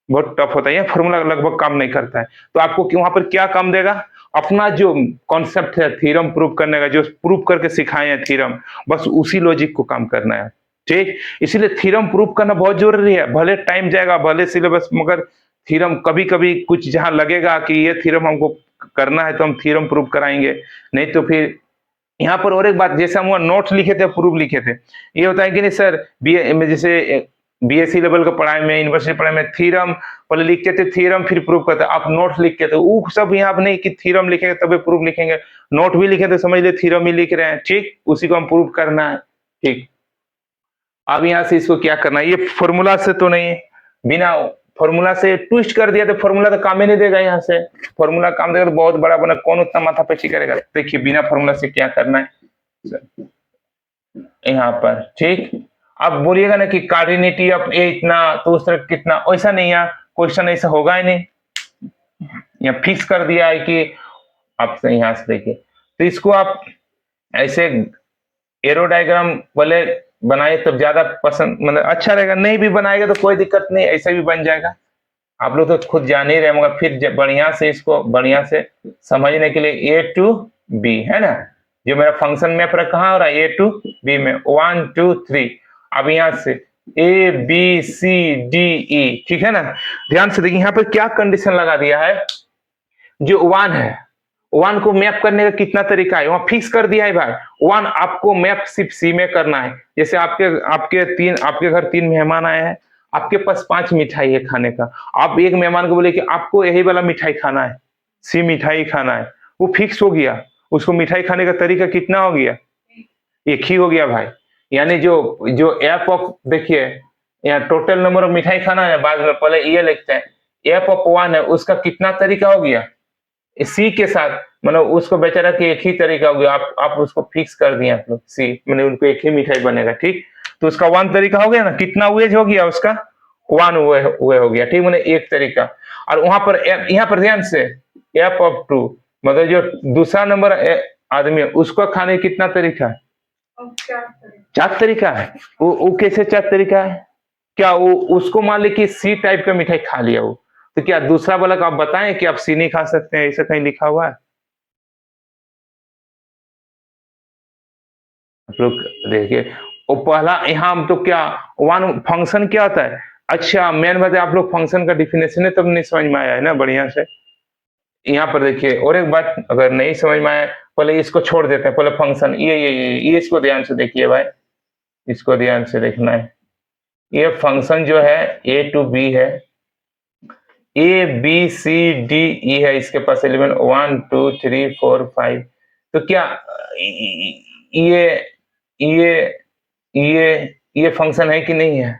बहुत टफ होता है, यह फॉर्मूला लगभग काम नहीं करता है। तो आपको वहां पर क्या काम देगा, अपना जो कॉन्सेप्ट है थ्योरम प्रूव करने का, जो प्रूव करके सिखाए हैं थ्योरम, बस उसी लॉजिक को काम करना है। ठीक, इसीलिए थ्योरम प्रूव करना बहुत जरूरी है, भले टाइम जाएगा, भले सिलेबस, मगर थ्योरम कभी कभी कुछ जहां लगेगा कि ये थ्योरम हमको करना है तो हम थ्योरम प्रूव कराएंगे, नहीं तो फिर यहाँ पर और एक बात, जैसे हम नोट्स लिखे थे, प्रूफ लिखे थे, ये होता है कि नहीं सर, बी में जैसे बीएससी लेवल का पढ़ाई में, यूनिवर्सिटी पढ़ाई में थ्योरम पहले लिखते थे, थ्योरम फिर प्रूव करते, आप नोट लिखते थे, वो सब यहाँ पे नहीं कि थ्योरम लिखेंगे तभी प्रूफ लिखेंगे, नोट भी लिखे तो समझ ले थ्योरम ही लिख रहे हैं, ठीक, उसी को हम प्रूव करना है, ठीक। अब यहाँ से इसको क्या करना है, ये फॉर्मूला से तो नहीं है, बिना फॉर्मूला से ट्विस्ट कर दिया तो फॉर्मूला तो काम ही नहीं देगा, यहाँ से फॉर्मूला काम देगा तो बहुत बड़ा बना, कौन उतना माथापच्ची करेगा। देखिए बिना फॉर्मूला से क्या करना है यहाँ पर, ठीक। अब बोलिएगा ना कि कार्डिनिटी ऑफ ए इतना तो उस तरह कितना, ऐसा नहीं है, क्वेश्चन ऐसा होगा ही नहीं, यहाँ फिक्स कर दिया है कि आप यहाँ से देखिए, तो इसको आप ऐसे एरो डायग्राम वाले बनाए तो ज्यादा पसंद मतलब अच्छा रहेगा, नहीं भी बनाएगा तो कोई दिक्कत नहीं, ऐसे भी बन जाएगा, आप लोग तो खुद जान ही रहे, मगर फिर बढ़िया से इसको बढ़िया से समझने के लिए A to B है ना, जो मेरा फंक्शन मैप रहा कहाँ हो रहा है, A to B में 1 2 3, अब यहाँ से A B C D E, ठीक है ना। ध्यान से देखिए यहाँ पर क्या कंडीशन लगा दिया है, जो 1 है, 1 को मैप करने का कितना तरीका है वहां फिक्स कर दिया है भाई, 1 आपको मैप सिर्फ सी में करना है, जैसे आपके घर 3 मेहमान आए हैं, आपके पास 5 मिठाई है खाने का, आप एक मेहमान को बोले कि आपको यही वाला मिठाई खाना है, सी मिठाई खाना है, वो फिक्स हो गया, उसको मिठाई खाने का तरीका कितना हो गया, एक ही हो गया भाई। यानी जो एफ ऑफ देखिए यहाँ टोटल नंबर ऑफ मिठाई खाना है, बाद में पहले ये लिखते हैं, एफ ऑफ 1 है उसका कितना तरीका हो गया, सी के साथ मतलब उसको बेचारा कि एक ही तरीका हो गया, आप उसको फिक्स कर दिए आप लोग, सी मैंने उनको एक ही मिठाई बनेगा, ठीक, तो उसका 1 तरीका हो गया ना, कितना वेज हो गया उसका 1 वे हो गया, ठीक, मैंने एक तरीका। और वहां पर यहाँ पर ध्यान से एफ ऑफ 2 मतलब जो दूसरा नंबर आदमी है उसको खाने कितना तरीका है, 4 तरीका है, वो कैसे 4 तरीका है, क्या वो उसको मान ली कि सी टाइप का मिठाई खा लिया वो, तो क्या दूसरा वाला को आप बताएं कि आप सी नहीं खा सकते हैं, ऐसा कहीं लिखा हुआ है, आप लोग देखिए, वो पहला यहाँ तो क्या 1 फंक्शन क्या होता है, अच्छा मेन बात है आप लोग फंक्शन का डिफिनेशन है तब नहीं समझ में आया है ना बढ़िया से, यहाँ पर देखिए और एक बात अगर नहीं समझ में आया, पहले इसको छोड़ देते हैं, पहले फंक्शन ये इसको ध्यान से देखिए भाई, इसको ध्यान से देखना है, ये फंक्शन जो है A to B है, A B C D E है, इसके पास एलिमेंट 1 2 3 4 5, तो क्या ये ये ये फंक्शन है कि नहीं है,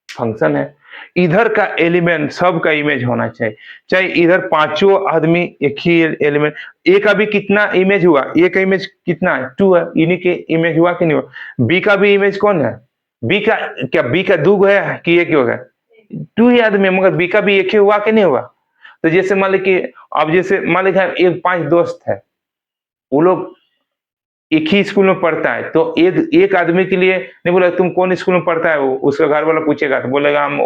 फंक्शन है, इधर का एलिमेंट सब का इमेज होना चाहिए, चाहे इधर पांचों आदमी एक ही एलिमेंट, ए का भी कितना इमेज हुआ, ए का इमेज कितना है 2 है, इन्हीं के इमेज हुआ कि नहीं हुआ, बी का भी इमेज कौन है, बी का क्या बी का 2 है कि एक ही होगा, 2 ही आदमी, मगर बी का भी एक ही हुआ कि नहीं हुआ, तो जैसे मान ली कि अब जैसे मान ली एक 5 दोस्त है, वो लोग एक ही स्कूल में पढ़ता है, तो एक आदमी के लिए नहीं बोला तुम कौन स्कूल में पढ़ता है, वो उसका घर वाला पूछेगा तो बोलेगा हम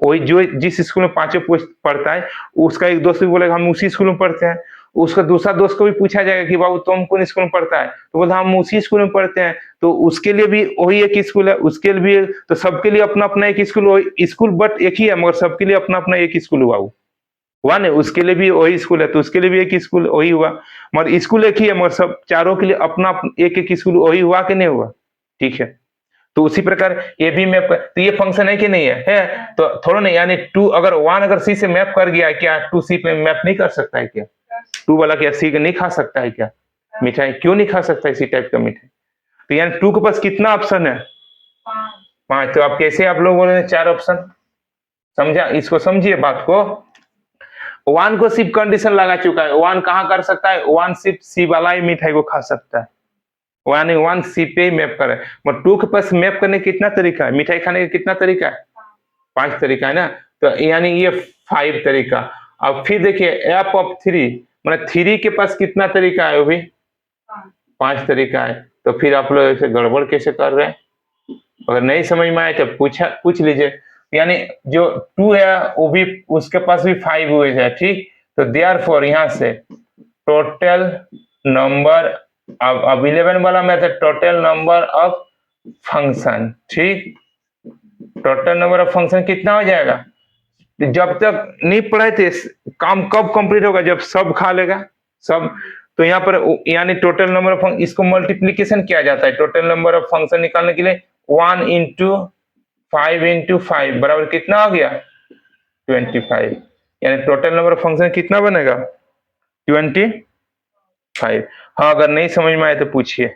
वही जो जिस स्कूल में पांचों पढ़ता है, उसका एक दोस्त भी बोलेगा हम उसी स्कूल में पढ़ते हैं, उसका दूसरा दोस्त को भी पूछा जाएगा कि बाबू तुम कौन स्कूल में पढ़ता है, तो बोलता हम उसी स्कूल में पढ़ते हैं, तो उसके लिए भी वही एक स्कूल है, उसके लिए भी, तो सबके लिए अपना अपना एक स्कूल बट एक ही है, मगर सबके लिए अपना अपना एक स्कूल हुआ नहीं, उसके लिए भी वही स्कूल है तो उसके लिए भी एक स्कूल वही हुआ, मगर स्कूल एक ही है, मगर सब चारों के लिए अपना एक स्कूल वही हुआ कि नहीं हुआ, ठीक है। तो उसी प्रकार ये भी मैप तो ये फंक्शन है कि नहीं है तो थोड़ा नहीं, यानी 2 अगर 1 अगर सी से मैप कर गया है, क्या 2 सी पे मैप नहीं कर सकता है क्या, 2 वाला क्या सी का नहीं खा सकता है क्या मिठाई, क्यों नहीं खा सकता इसी टाइप का मिठाई, तो यानी 2 के पास कितना ऑप्शन है 5, तो आप कैसे आप लोग बोले 4 ऑप्शन, समझा, इसको समझिए बात को, 1 को सिर्फ कंडीशन लगा चुका है, 1 कहाँ कर सकता है, 1 सिर्फ सी वाला ही मिठाई को खा सकता है, यानी 1 सी पे ही मैप करे, मगर 2 के पास मैप करने का कितना तरीका है, मिठाई खाने का कितना तरीका है 5 तरीका है ना, तो यानी ये 5 तरीका। अब फिर देखिए एफ ऑफ 3 मतलब 3 के पास कितना तरीका है, वो भी 5 तरीका है, तो फिर आप लोग ऐसे गड़बड़ कैसे कर रहे हैं, अगर नहीं समझ में आए तो पूछ लीजिए, यानी जो 2 है वो भी उसके पास भी 5 हुए है, ठीक, तो देयरफॉर यहाँ से टोटल नंबर अब 11 वाला method total number of function, ठीक, टोटल नंबर ऑफ फंक्शन कितना हो जाएगा, जब तक नहीं पढ़े थे काम कब कंप्लीट होगा, जब सब खा लेगा सब, तो यहाँ पर यानी टोटल नंबर ऑफ इसको मल्टीप्लीकेशन किया जाता है, टोटल नंबर ऑफ फंक्शन निकालने के लिए 1 into 5 इंटू 5 बराबर कितना हो गया 25, यानी टोटल नंबर ऑफ फंक्शन कितना बनेगा 25। हाँ, अगर नहीं समझ में आए तो पूछिए।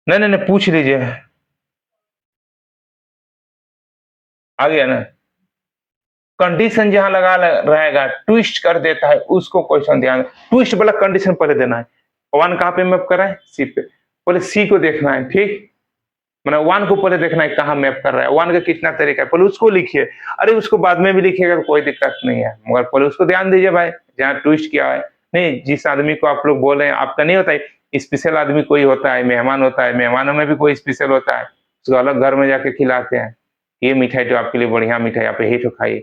नहीं नहीं नहीं, पूछ लीजिए। आ गया ना? कंडीशन जहां लगा रहेगा ट्विस्ट कर देता है उसको क्वेश्चन ध्यान, ट्विस्ट वाला कंडीशन पहले देना है। वन कहाँ पे मैप कर रहा है सी पे, पहले सी को देखना है, ठीक। मतलब वन को पहले देखना है कहाँ मैप कर रहा है, वन का कितना तरीका है, पहले उसको लिखिए। अरे उसको बाद में भी लिखिएगा तो कोई दिक्कत नहीं है, मगर पहले उसको ध्यान दीजिए भाई जहाँ ट्विस्ट किया है। नहीं, जिस आदमी को आप लोग बोल रहे हैं आपका नहीं होता है स्पेशल आदमी, कोई होता है मेहमान होता है, मेहमानों में भी कोई स्पेशल होता है, उसको अलग घर में जाके खिलाते हैं। ये मिठाई तो आपके लिए बढ़िया मिठाई, आप यही तो खाइए,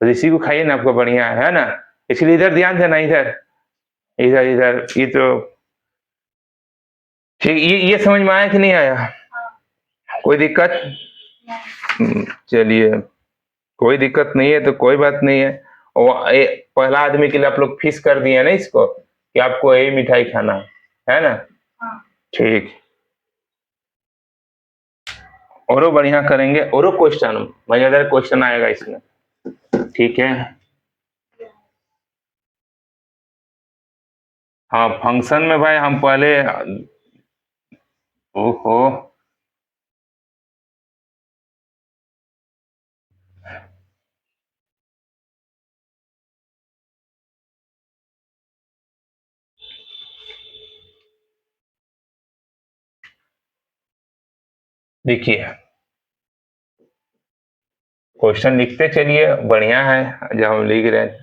तो इसी को खाइए ना, आपको बढ़िया है ना। इसलिए इधर ध्यान देना, इधर इधर इधर, ये तो ठीक। ये समझ में आया कि नहीं आया? कोई दिक्कत? चलिए, कोई दिक्कत नहीं है तो कोई बात नहीं है। और पहला आदमी के लिए आप लोग फिक्स कर दिए ना इसको कि आपको यही मिठाई खाना है ना? ठीक, और बढ़िया करेंगे, और क्वेश्चन मजेदार क्वेश्चन आएगा इसमें, ठीक है। हाँ, फंक्शन में भाई हम पहले, ओहो, देखिए क्वेश्चन लिखते चलिए, बढ़िया है जब हम लिख रहे हैं।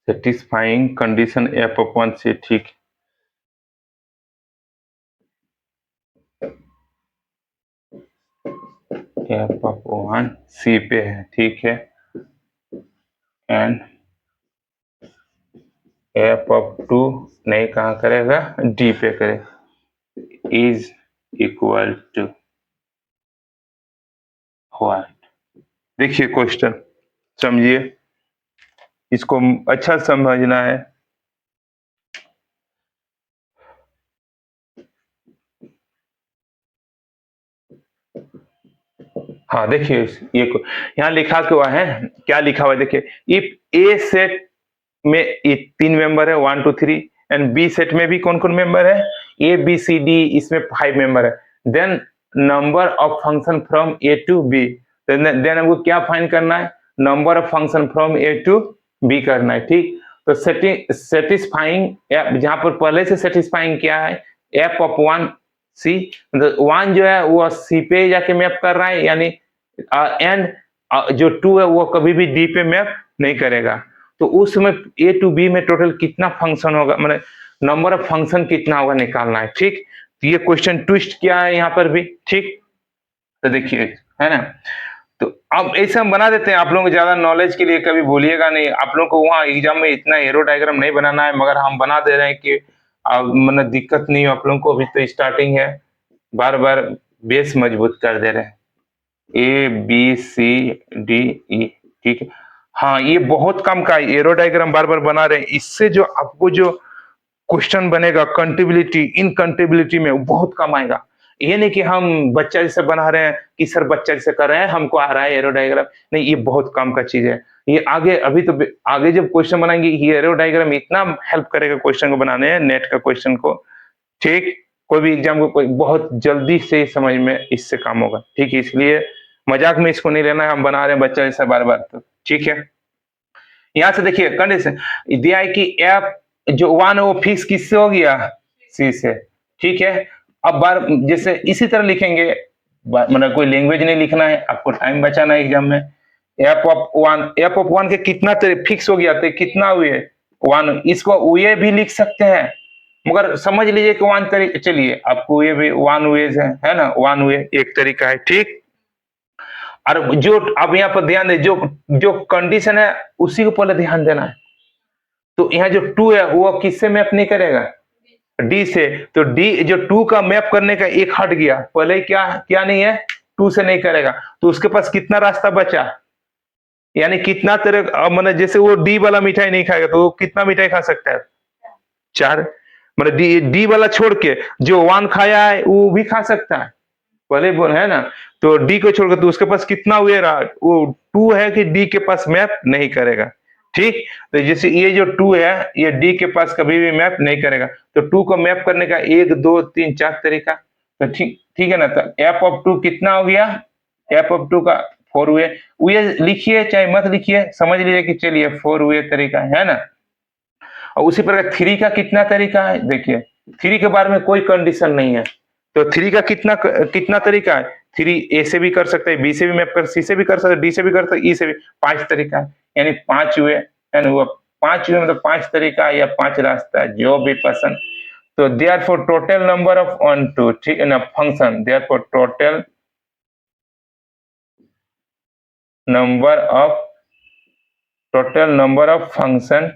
सेटिस्फाइंग कंडीशन एफ अपॉन सी, ठीक। एफ अपॉन सी पे है, ठीक है, एंड एफ अप टू नहीं कहाँ करेगा, डी पे करेगा, इज इक्वल टू व्हाट। देखिए क्वेश्चन समझिए, इसको अच्छा समझना है। हाँ देखिए, ये यहाँ लिखा हुआ है, क्या लिखा हुआ है देखिए, इफ ए सेट में ये 3 मेंबर है 1 2 3, एंड बी सेट में भी कौन कौन मेंबर है, ए बी सी डी, इसमें 5 मेंबर है, then number of function from A to B, then हमको क्या फाइंड करना है, number of function from A to B करना है, ठीक। तो सेटिस्फाइंग, जहां पर पहले से सेटिस्फाइंग क्या है, F of one C, one जो है वो सी पे जाके मैप कर रहा है, यानी एंड जो टू है वो कभी भी डी पे मैप नहीं करेगा। तो उसमें ए टू बी में टोटल कितना फंक्शन होगा, मतलब नंबर ऑफ फंक्शन कितना होगा निकालना है, ठीक। तो ये क्वेश्चन ट्विस्ट क्या है यहाँ पर भी, ठीक। तो देखिए, है ना, तो अब ऐसे हम बना देते हैं, आप लोगों को ज्यादा नॉलेज के लिए कभी भूलिएगा नहीं, आप लोगों को वहाँ एग्जाम में इतना एरो डायग्राम नहीं बनाना है, मगर हम बना दे रहे हैं कि मतलब दिक्कत नहीं हो आप लोगों को, अभी तो स्टार्टिंग है, बार बार बेस मजबूत कर दे रहे हैं। ए बी सी डी ई, ठीक है। हाँ, ये बहुत कम का एरो डायग्राम बार बार बना रहे हैं, इससे जो आपको जो क्वेश्चन बनेगा कंटिबिलिटी इनकंटिबिलिटी में वो बहुत कम आएगा। ये नहीं कि हम बच्चा जैसे बना रहे हैं कि सर बच्चा जैसे कर रहे हैं हमको आ रहा है एरो डायग्राम, नहीं, ये बहुत कम का चीज है। ये आगे अभी तो आगे जब क्वेश्चन बनाएंगे ये एरो डायग्राम इतना हेल्प करेगा क्वेश्चन को बनाने हैं, नेट का क्वेश्चन को, ठीक। कोई भी एग्जाम को कोई बहुत जल्दी से समझ में इससे काम होगा, ठीक है। इसलिए मजाक में इसको नहीं लेना है, हम बना रहे हैं बच्चा जैसा बार बार, तो ठीक है। यहां से देखिए कंडीशन दिया है कि एफ जो वन है वो फिक्स किससे हो गया, सी से, ठीक है। अब बार जैसे इसी तरह लिखेंगे, मतलब कोई लैंग्वेज नहीं लिखना है, आपको टाइम बचाना है एग्जाम में। एफ ऑफ वन के कितना फिक्स हो गया, तो कितना हुए वन, इसको ये भी लिख सकते हैं, मगर समझ लीजिए कि वन तरीके, चलिए आपको ये भी वन वेज है ना, वन वे एक तरीका है, ठीक। और जो अब यहाँ पर ध्यान दें, जो जो कंडीशन है उसी को पहले ध्यान देना है। तो यहाँ जो टू है वो किससे मैप नहीं करेगा, डी से। तो डी जो टू का मैप करने का एक हट गया, पहले क्या क्या नहीं है, टू से नहीं करेगा, तो उसके पास कितना रास्ता बचा, यानी कितना तरह, मतलब जैसे वो डी वाला मिठाई नहीं खाएगा तो वो कितना मिठाई खा सकता है, चार। मतलब डी वाला छोड़ के जो वन खाया है वो भी खा सकता है, पहले बोल है ना। तो डी को छोड़कर तो उसके पास कितना हुए रहा, वो टू है कि डी के पास मैप नहीं करेगा, ठीक। तो जैसे ये जो टू है ये डी के पास कभी भी मैप नहीं करेगा, तो टू को मैप करने का एक दो तीन चार तरीका, तो ठीक ठीक है ना। तो एफ ऑफ टू कितना हो गया, एफ ऑफ टू का फोर वे लिखिए चाहे मत लिखिए, समझ लीजिए कि चलिए फोर वे तरीका है ना। और उसी प्रकार थ्री का कितना तरीका है, देखिए थ्री के बारे में कोई कंडीशन नहीं है, तो थ्री का कितना कितना तरीका है, थ्री ए से भी कर सकते हैं, बी से भी मैप कर, सी से भी कर सकते हैं, डी से भी कर सकते हैं, ई से भी, पांच तरीका है, यानी पांच हुए, यानी वो पांच हुए, मतलब पांच तरीका या पांच रास्ता जो भी पसंद। तो therefore total number of one two, ठीक है ना, function therefore total number of function,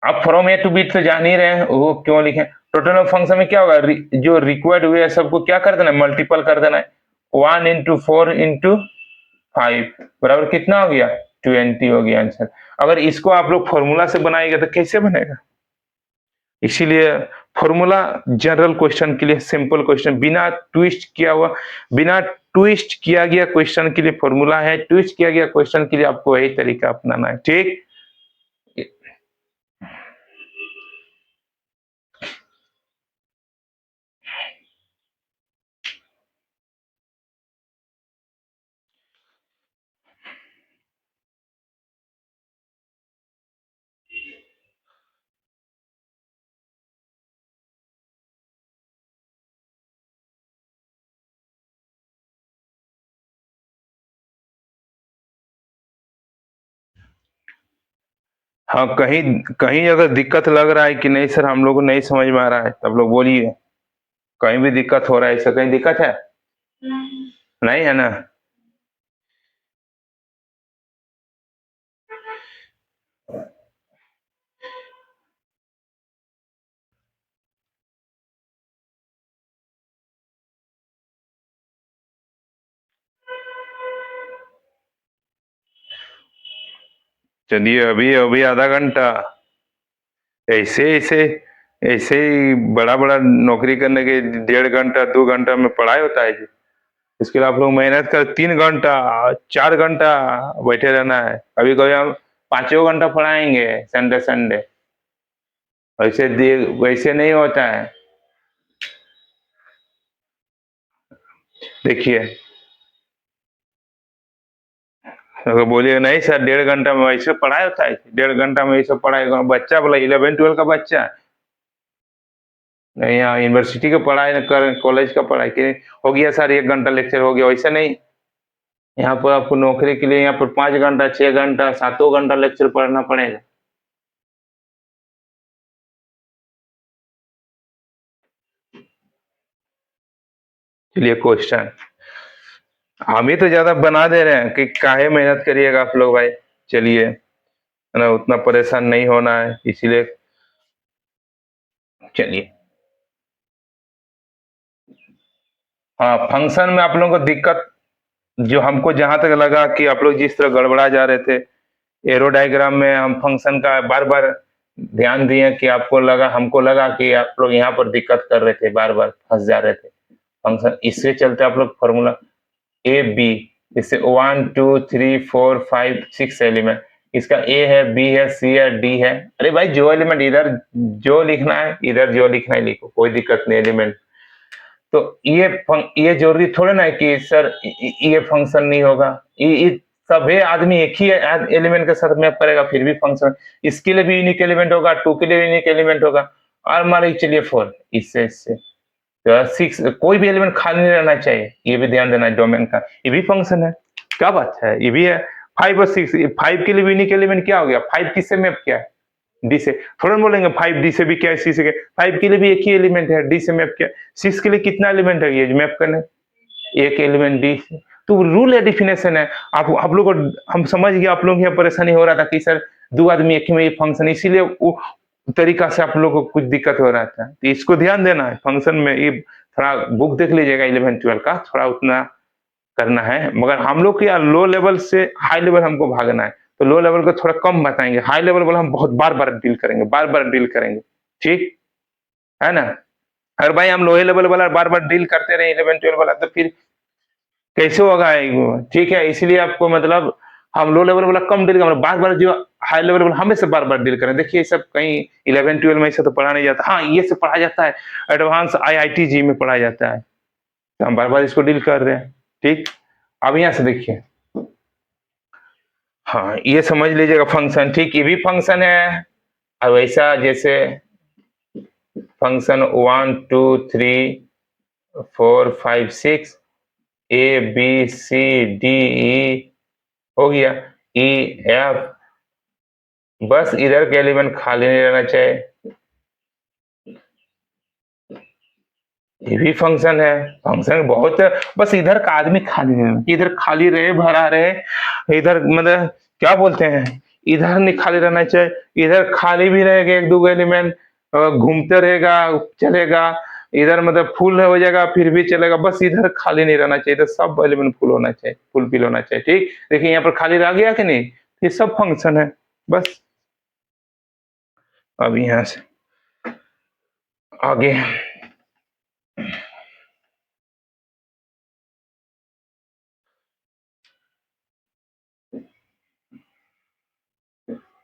आप फ्रॉम ए टू बी तो जान ही रहे हैं, वो क्यों लिखे, टोटल ऑफ फंक्शन में क्या होगा, जो रिक्वायर्ड हुए सबको क्या कर देना है, मल्टीपल कर देना है, one into four into five बराबर कितना हो गया, 20 हो गया आंसर। अगर इसको आप लोग फॉर्मूला से बनाएंगे तो कैसे बनेगा, इसीलिए फॉर्मूला जनरल क्वेश्चन के लिए, सिंपल क्वेश्चन बिना ट्विस्ट किया हुआ, बिना ट्विस्ट किया गया क्वेश्चन के लिए फॉर्मूला है, ट्विस्ट किया गया क्वेश्चन के लिए आपको यही तरीका अपनाना है, ठीक। हाँ, कहीं कहीं अगर दिक्कत लग रहा है कि नहीं सर हम लोग को नहीं समझ में आ रहा है, तब लोग बोलिए, कहीं भी दिक्कत हो रहा है, ऐसा कहीं दिक्कत है,
नहीं।
नहीं है ना। चलिए अभी अभी आधा घंटा ऐसे ऐसे ऐसे ही बड़ा बड़ा नौकरी करने के 1.5 घंटा 2 घंटा में पढ़ाई होता है जी। इसके लिए आप लोग मेहनत कर 3 घंटा 4 घंटा बैठे रहना है, कभी कभी हम 5 घंटा पढ़ाएंगे संडे संडे, वैसे नहीं होता है। देखिए अगर बोलिए नहीं सर 1.5 घंटा में वैसे पढ़ाई होता है, 1.5 घंटा में वैसे पढ़ाई, बच्चा बोला 11 12 का बच्चा नहीं, यहाँ यूनिवर्सिटी का पढ़ाई कर, कॉलेज का पढ़ाई के हो गया सर 1 घंटा लेक्चर हो गया, वैसा नहीं। यहाँ पर आपको नौकरी के लिए यहाँ पर 5 घंटा 6 घंटा 7 घंटा लेक्चर पढ़ना पड़ेगा। चलिए क्वेश्चन, हम ही तो ज्यादा बना दे रहे हैं कि काहे मेहनत करिएगा आप लोग भाई, चलिए है ना, उतना परेशान नहीं होना है, इसीलिए चलिए। हाँ, फंक्शन में आप लोगों को दिक्कत, जो हमको जहां तक लगा कि आप लोग जिस तरह गड़बड़ा जा रहे थे एरो डायग्राम में, हम फंक्शन का बार बार ध्यान दिए कि आपको लगा, हमको लगा कि आप लोग यहाँ पर दिक्कत कर रहे थे, बार बार फंस जा रहे थे फंक्शन, इससे चलते आप लोग फॉर्मूला ए बी, जैसे 1 2 3 4 5 6 एलिमेंट, इसका ए है बी है सी है डी है, अरे भाई जो एलिमेंट इधर जो लिखना है इधर जो लिखना है लिखो, कोई दिक्कत नहीं एलिमेंट। तो ये जरूरी थोड़ा ना है कि सर ये फंक्शन नहीं होगा, ये सभी आदमी एक ही एलिमेंट के साथ मैप करेगा फिर भी फंक्शन, इसके लिए भी यूनिक एलिमेंट होगा, 2 के लिए भी यूनिक एलिमेंट होगा, और मान लीजिए चलिए 4 इससे तो 6 कोई भी एलिमेंट खाली नहीं रहना चाहिए, ये भी ध्यान देना है डोमेन का, ये भी फंक्शन है। क्या बात है, ये भी है। 5 और 6, 5 के लिए यूनिक एलिमेंट क्या हो गया, 5 किससे मैप किया है, डी से। थोड़ा बोलेंगे 5 डी से भी क्या है, सी से क्या, 5 के लिए भी एक ही एलिमेंट है, डी से मैप किया। 6 के लिए कितना एलिमेंट है ये मैप करने, एक एलिमेंट डी से। तो रूल है, डिफिनेशन है। आप लोग को हम समझ गए, आप लोग यहाँ परेशानी हो रहा था कि सर 2 आदमी एक ही में ये फंक्शन, इसीलिए वो तरीका से आप लोग को कुछ दिक्कत हो रहा था, तो इसको ध्यान देना है फंक्शन में। ये थोड़ा बुक देख लीजिएगा 11-12 का, थोड़ा उतना करना है, मगर हम लोग के लो लेवल से हाई लेवल हमको भागना है, तो लो लेवल को थोड़ा कम बताएंगे, हाई लेवल वाला हम बहुत बार बार डील करेंगे, बार बार डील करेंगे, ठीक है ना। अगर भाई हम लोहे लेवल वाला बार बार डील करते रहे 11-12 वाला, तो फिर कैसे होगा, ठीक है। इसलिए आपको मतलब हम लो लेवल वाला कम डील करेंगे, बार बार जो हाई लेवल वाला हमें बार बार डील करें। देखिए सब कहीं 11-12 में ऐसे तो पढ़ा नहीं जाता, हाँ ये सब पढ़ा जाता है, एडवांस IIT-जी में पढ़ा जाता है, तो हम बार बार इसको डील कर रहे हैं, ठीक। अब यहाँ से देखिए, हाँ ये समझ लीजिएगा फंक्शन, ठीक, ये भी फंक्शन है। और वैसा जैसे फंक्शन 1 2 3 4 5 6 ABCDE हो गया, EF, बस इधर के एलिमेंट खाली नहीं रहना चाहिए, ये भी फंक्शन है। फंक्शन बहुत, बस इधर का आदमी खाली नहीं रहना, इधर खाली रहे, भरा रहे, इधर मतलब क्या बोलते हैं, इधर नहीं खाली रहना चाहिए, इधर खाली भी रहेगा 1-2 एलिमेंट, घूमते रहेगा, चलेगा, इधर मतलब फुल हो जाएगा फिर भी चलेगा, बस इधर खाली नहीं रहना चाहिए, तो सब एलिमेंट फुल होना चाहिए, फुल फिल होना चाहिए, ठीक। देखिए यहाँ पर खाली रह गया कि नहीं, ये सब फंक्शन है बस। अब यहाँ से आगे,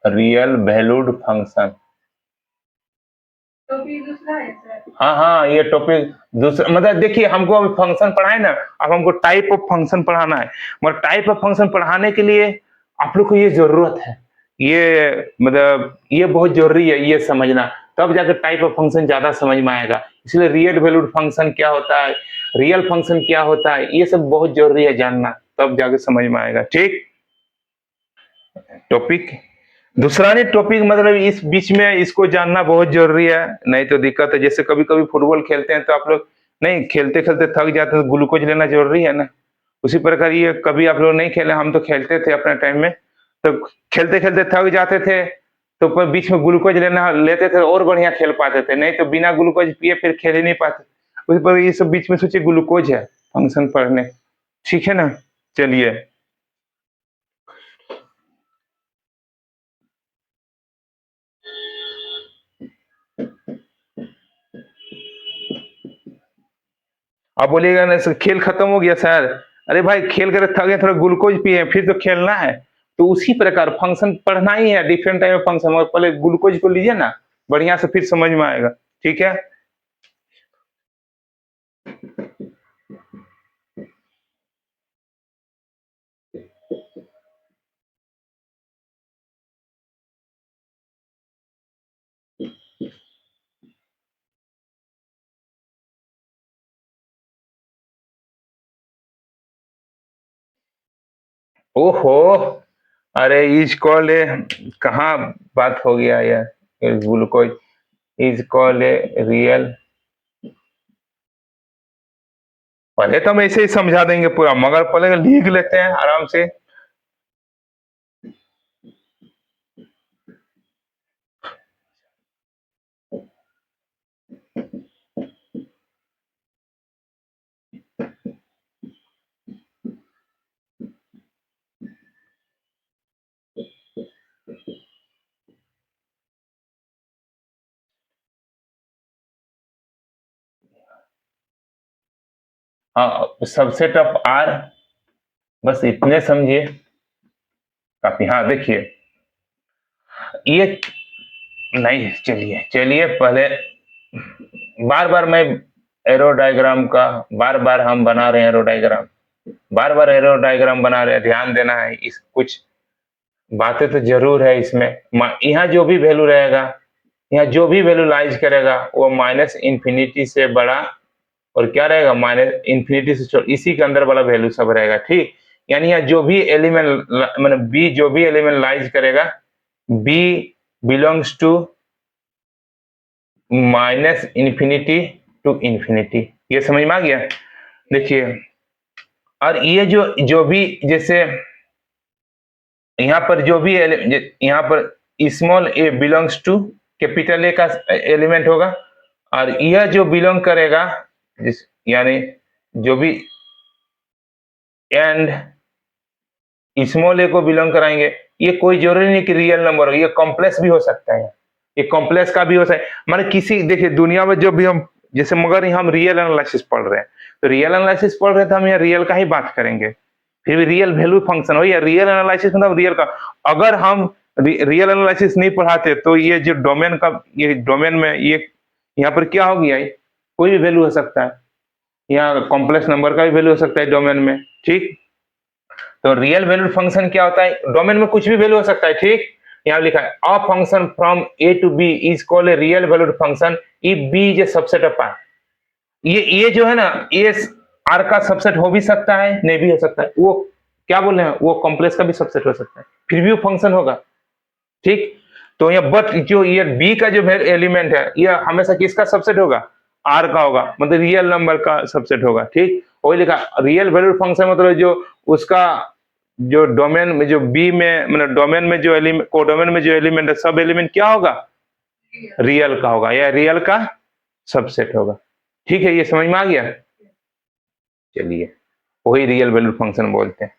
रियल वैल्यूड फंक्शन,
तो भी दूसरा है सर।
हाँ हाँ ये टॉपिक दूसरा, मतलब देखिए हमको अभी फंक्शन पढ़ाए ना, अब हमको टाइप ऑफ फंक्शन पढ़ाना है, मगर टाइप ऑफ फंक्शन पढ़ाने के लिए आप लोग को ये जरूरत है, ये मतलब ये बहुत जरूरी है ये समझना, तब जाकर टाइप ऑफ फंक्शन ज्यादा समझ में आएगा। इसलिए रियल वैल्यूड फंक्शन क्या होता है, रियल फंक्शन क्या होता है, ये सब बहुत जरूरी है जानना, तब जाकर समझ में आएगा, ठीक। टॉपिक दूसरा नहीं, टॉपिक मतलब इस बीच में इसको जानना बहुत जरूरी है, नहीं तो दिक्कत है। जैसे कभी कभी फुटबॉल खेलते हैं तो आप लोग नहीं खेलते खेलते थक जाते हैं, तो ग्लूकोज लेना जरूरी है ना, उसी प्रकार ये कभी आप लोग नहीं खेले, हम तो खेलते थे अपने टाइम में, तो खेलते खेलते थक जाते थे, तो पर बीच में ग्लूकोज लेना लेते थे और बढ़िया खेल पाते थे, नहीं तो बिना ग्लूकोज पिए फिर खेल ही नहीं पाते। उसी पर ये सब बीच में सोचिए ग्लूकोज है फंक्शन पढ़ने, ठीक है ना। चलिए आप बोलिएगा ना सर खेल खत्म हो गया सर, अरे भाई खेल कर थके थोड़ा ग्लूकोज पिए फिर तो खेलना है, तो उसी प्रकार फंक्शन पढ़ना ही है, डिफरेंट टाइप ऑफ फंक्शन, और पहले ग्लूकोज को लीजिए ना बढ़िया से फिर समझ में आएगा, ठीक है। ओहो, अरे इज कॉल ए, कहाँ बात हो गया यार, glucose is call a real, पहले तो हम ऐसे ही समझा देंगे पूरा, मगर पहले लिख लेते हैं आराम से। हाँ सबसेट ऑफ आर, बस इतने समझिए काफी। हाँ देखिए ये नहीं, चलिए चलिए पहले बार बार मैं एरो डायग्राम का बार बार हम बना रहे हैं एरो डायग्राम, बार बार एरो डायग्राम बना रहे हैं, ध्यान देना है, इस कुछ बातें तो जरूर है इसमें। यहाँ जो भी वैल्यू रहेगा, यहाँ जो भी वैल्यू लाइज करेगा वो माइनस इन्फिनिटी से बड़ा, और क्या रहेगा माइनस इन्फिनिटी से छोटा, इसी के अंदर वाला वैल्यू सब रहेगा, ठीक। यानी यहाँ जो भी एलिमेंट मतलब बी जो भी एलिमेंट लाइज करेगा, B belongs to minus infinity to infinity. ये समझ में आ गया? देखिए, और ये जो जो भी जैसे यहाँ पर जो भी यहाँ पर small A belongs to capital A का एलिमेंट होगा, और यह जो बिलोंग करेगा जिस यानी जो भी एंड स्मॉल ए को बिलोंग कराएंगे, ये कोई जरूरी नहीं कि रियल नंबर हो, ये कॉम्प्लेक्स भी हो सकता है, ये कॉम्प्लेक्स का भी हो सकता है। माने किसी देखिए दुनिया में जो भी हम जैसे मगर हम रियल एनालिसिस पढ़ रहे हैं, तो रियल एनालिसिस पढ़ रहे हैं तो हम यहाँ रियल का ही बात करेंगे, फिर भी रियल वैल्यू फंक्शन हो या रियल एनालिसिस मतलब रियल का। अगर हम रियल एनालिसिस नहीं पढ़ाते तो ये जो डोमेन का ये डोमेन में ये यहाँ पर क्या हो गया, कोई भी वैल्यू हो सकता है, यहाँ कॉम्प्लेक्स नंबर का भी वैल्यू हो सकता है डोमेन में, ठीक। तो रियल वैल्यूड फंक्शन क्या होता है, डोमेन में कुछ भी वैल्यू हो सकता है, ठीक। यहाँ लिखा है a function from A to B is called a real valued function if B is a subset of R. ये जो है ना, ये आर का सबसेट हो भी सकता है, नहीं भी हो सकता है, वो क्या बोल रहे हैं, वो कॉम्प्लेक्स का भी सबसेट हो सकता है, फिर भी वो फंक्शन होगा, ठीक। तो ये बट जो ये बी का जो एलिमेंट है ये हमेशा किसका सबसेट होगा, आर का होगा, मतलब रियल नंबर का सबसेट होगा, ठीक। वही लिखा रियल वैल्यूड फंक्शन मतलब जो उसका जो डोमेन में जो बी में मतलब डोमेन में जो एलिमेंट कोडोमेन में जो एलिमेंट है सब एलिमेंट क्या होगा, रियल का होगा या रियल का सबसेट होगा, ठीक है। ये समझ में आ गया? चलिए, वही रियल वैल्यूड फंक्शन बोलते हैं।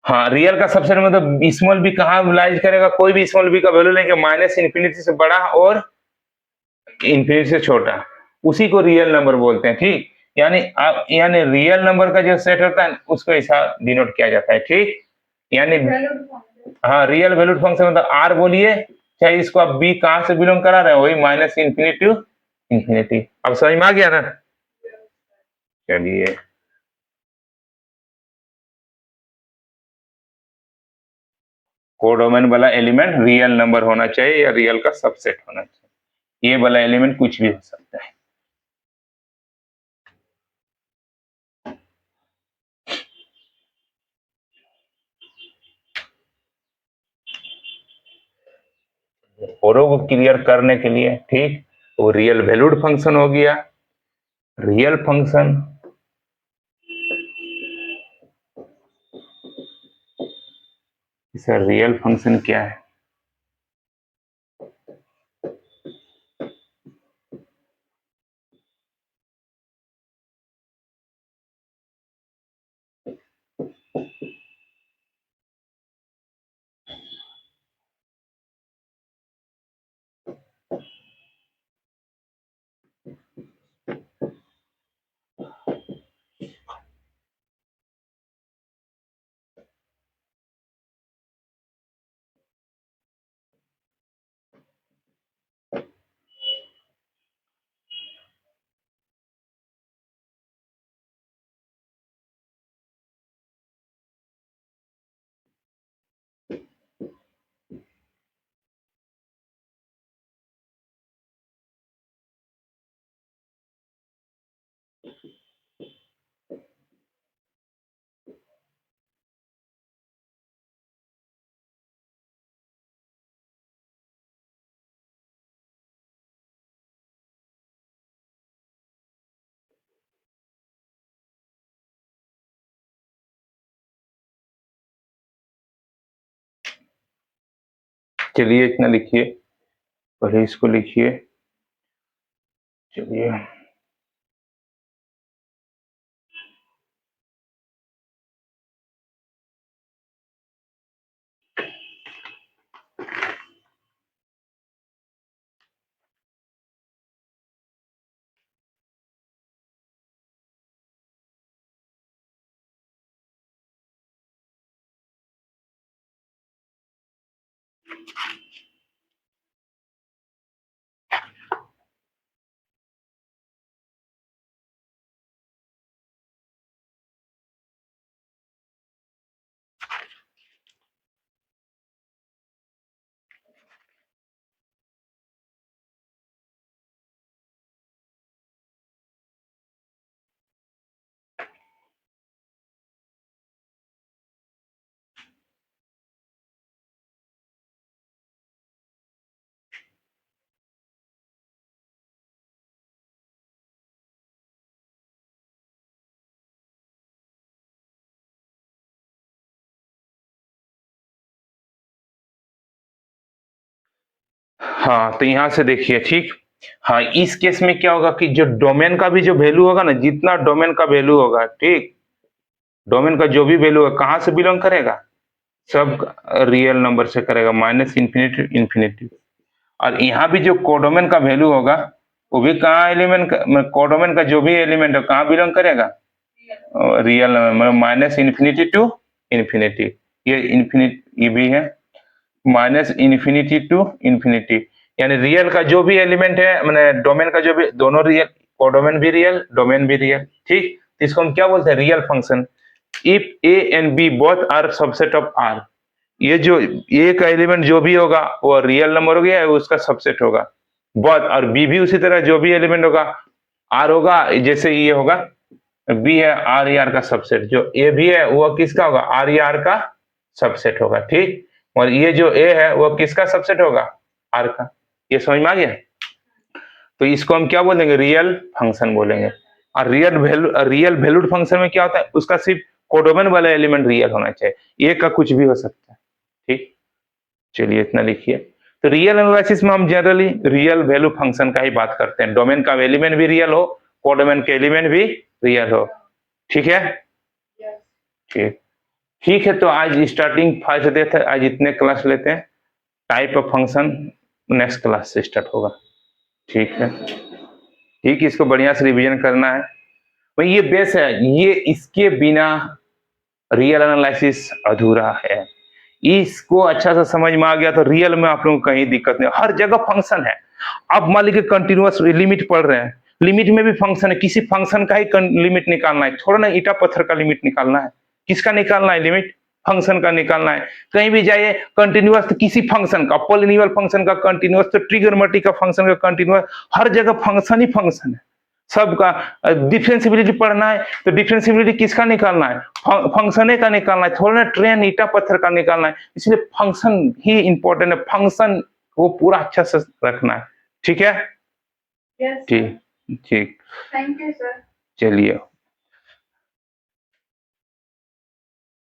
हाँ, रियल का सबसेट मतलब स्मॉल बी कहाँ लाइज करेगा, कोई भी स्मॉल बी का वैल्यू लेंगे माइनस इन्फिनिटी से बड़ा और इन्फिनिटी से छोटा, उसी को रियल नंबर बोलते हैं, ठीक। यानी आप यानी रियल नंबर का जो सेट होता है उसको ऐसा डिनोट किया जाता है, ठीक। यानी हाँ, रियल वैल्यूड फंक्शन मतलब आर बोलिए, चाहे इसको आप बी कहाँ से बिलोंग करा रहे हैं, वही माइनस इन्फिनिटी टू इन्फिनिटी। अब समझ में आ गया ना? चलिए, कोडोमेन वाला एलिमेंट रियल नंबर होना चाहिए या रियल का सबसेट होना चाहिए, ये वाला एलिमेंट कुछ भी हो सकता है। औरों को क्लियर करने के लिए, ठीक, वो रियल वैल्यूड फंक्शन हो गया। Real function sir real function क्या है? चलिए इतना लिखिए, पहले इसको लिखिए। चलिए, हाँ, तो यहाँ से देखिए, ठीक। हाँ, इस केस में क्या होगा कि जो डोमेन का भी जो वैल्यू होगा ना, जितना डोमेन का वैल्यू होगा, ठीक, डोमेन का जो भी वैल्यू है कहाँ से बिलोंग करेगा, सब रियल नंबर से करेगा, माइनस इंफिनिटी इन्फिनिटी। और यहाँ भी जो कोडोमेन का वैल्यू होगा वो भी कहाँ एलिमेंट, कोडोमेन का जो भी एलिमेंट है कहाँ बिलोंग करेगा, रियल नंबर, मतलब माइनस इन्फिनिटी टू इन्फिनिटी। ये इन्फिनिटी, ये भी है माइनस इन्फिनिटी टू इन्फिनिटी, यानी रियल का जो भी एलिमेंट है, मैंने डोमेन का जो भी, दोनों रियल, कोडोमेन भी रियल, डोमेन भी रियल, ठीक। इसको हम क्या बोलते हैं, real function. If A and B both are subset of R, ये जो ए का एलिमेंट जो भी होगा वो रियल नंबर हो गया, उसका सबसेट होगा बोथ, और बी भी उसी तरह जो भी एलिमेंट होगा आर होगा, जैसे ये होगा बी है आर ए आर का सबसेट, जो ए भी है वो किसका होगा, आर ए आर का सबसेट होगा, ठीक। और ये जो ए है वो किसका सबसेट होगा, आर का। ये समझ में आ गया। तो इसको हम क्या बोलेंगे, रियल फंक्शन बोलेंगे। और रियल वैल्यूड फंक्शन में क्या होता है, उसका सिर्फ कोडोमेन वाला एलिमेंट रियल होना चाहिए, ए का कुछ भी हो सकता है, ठीक। चलिए इतना लिखिए। तो रियल एनालिसिस में हम जनरली रियल वैल्यू फंक्शन का ही बात करते हैं, डोमेन का एलिमेंट भी रियल हो, कोडोमेन के एलिमेंट भी रियल हो, ठीक है।
Yes.
ठीक, ठीक है। तो आज स्टार्टिंग फर्स्ट डे था, आज इतने क्लास लेते हैं, type of function next class से स्टार्ट होगा, ठीक है। ठीक, इसको बढ़िया से रिवीजन करना है भाई, ये बेस है, ये इसके बिना रियल एनालिसिस अधूरा है। इसको अच्छा से समझ में आ गया तो रियल में आप लोगों को कहीं दिक्कत नहीं, हर जगह फंक्शन है। अब मान लीजिए कंटिन्यूअस लिमिट पढ़ रहे हैं, लिमिट में भी फंक्शन है, किसी फंक्शन का ही लिमिट निकालना है, थोड़ा ना ईटा पत्थर का लिमिट निकालना है। किसका निकालना है लिमिट, फंक्शन का निकालना है। कहीं भी जाइए कंटिन्यूअस, तो किसी फंक्शन का, पॉलिनॉमियल फंक्शन का कंटिन्यूअस, तो ट्रिग्नोमेट्रिक का फंक्शन का कंटिन्यूअस, हर जगह फंक्शन ही फंक्शन है सबका। डिफरेंशियबिलिटी पढ़ना है तो डिफरेंशियबिलिटी किसका निकालना है, फंक्शन का निकालना है, थोड़ा ना ट्रेन ईटा पत्थर का निकालना है। इसलिए फंक्शन ही इंपॉर्टेंट है, फंक्शन को पूरा अच्छा से रखना है, ठीक है।
Yes.
ठीक, ठीक,
Thank you, sir.
चलिए।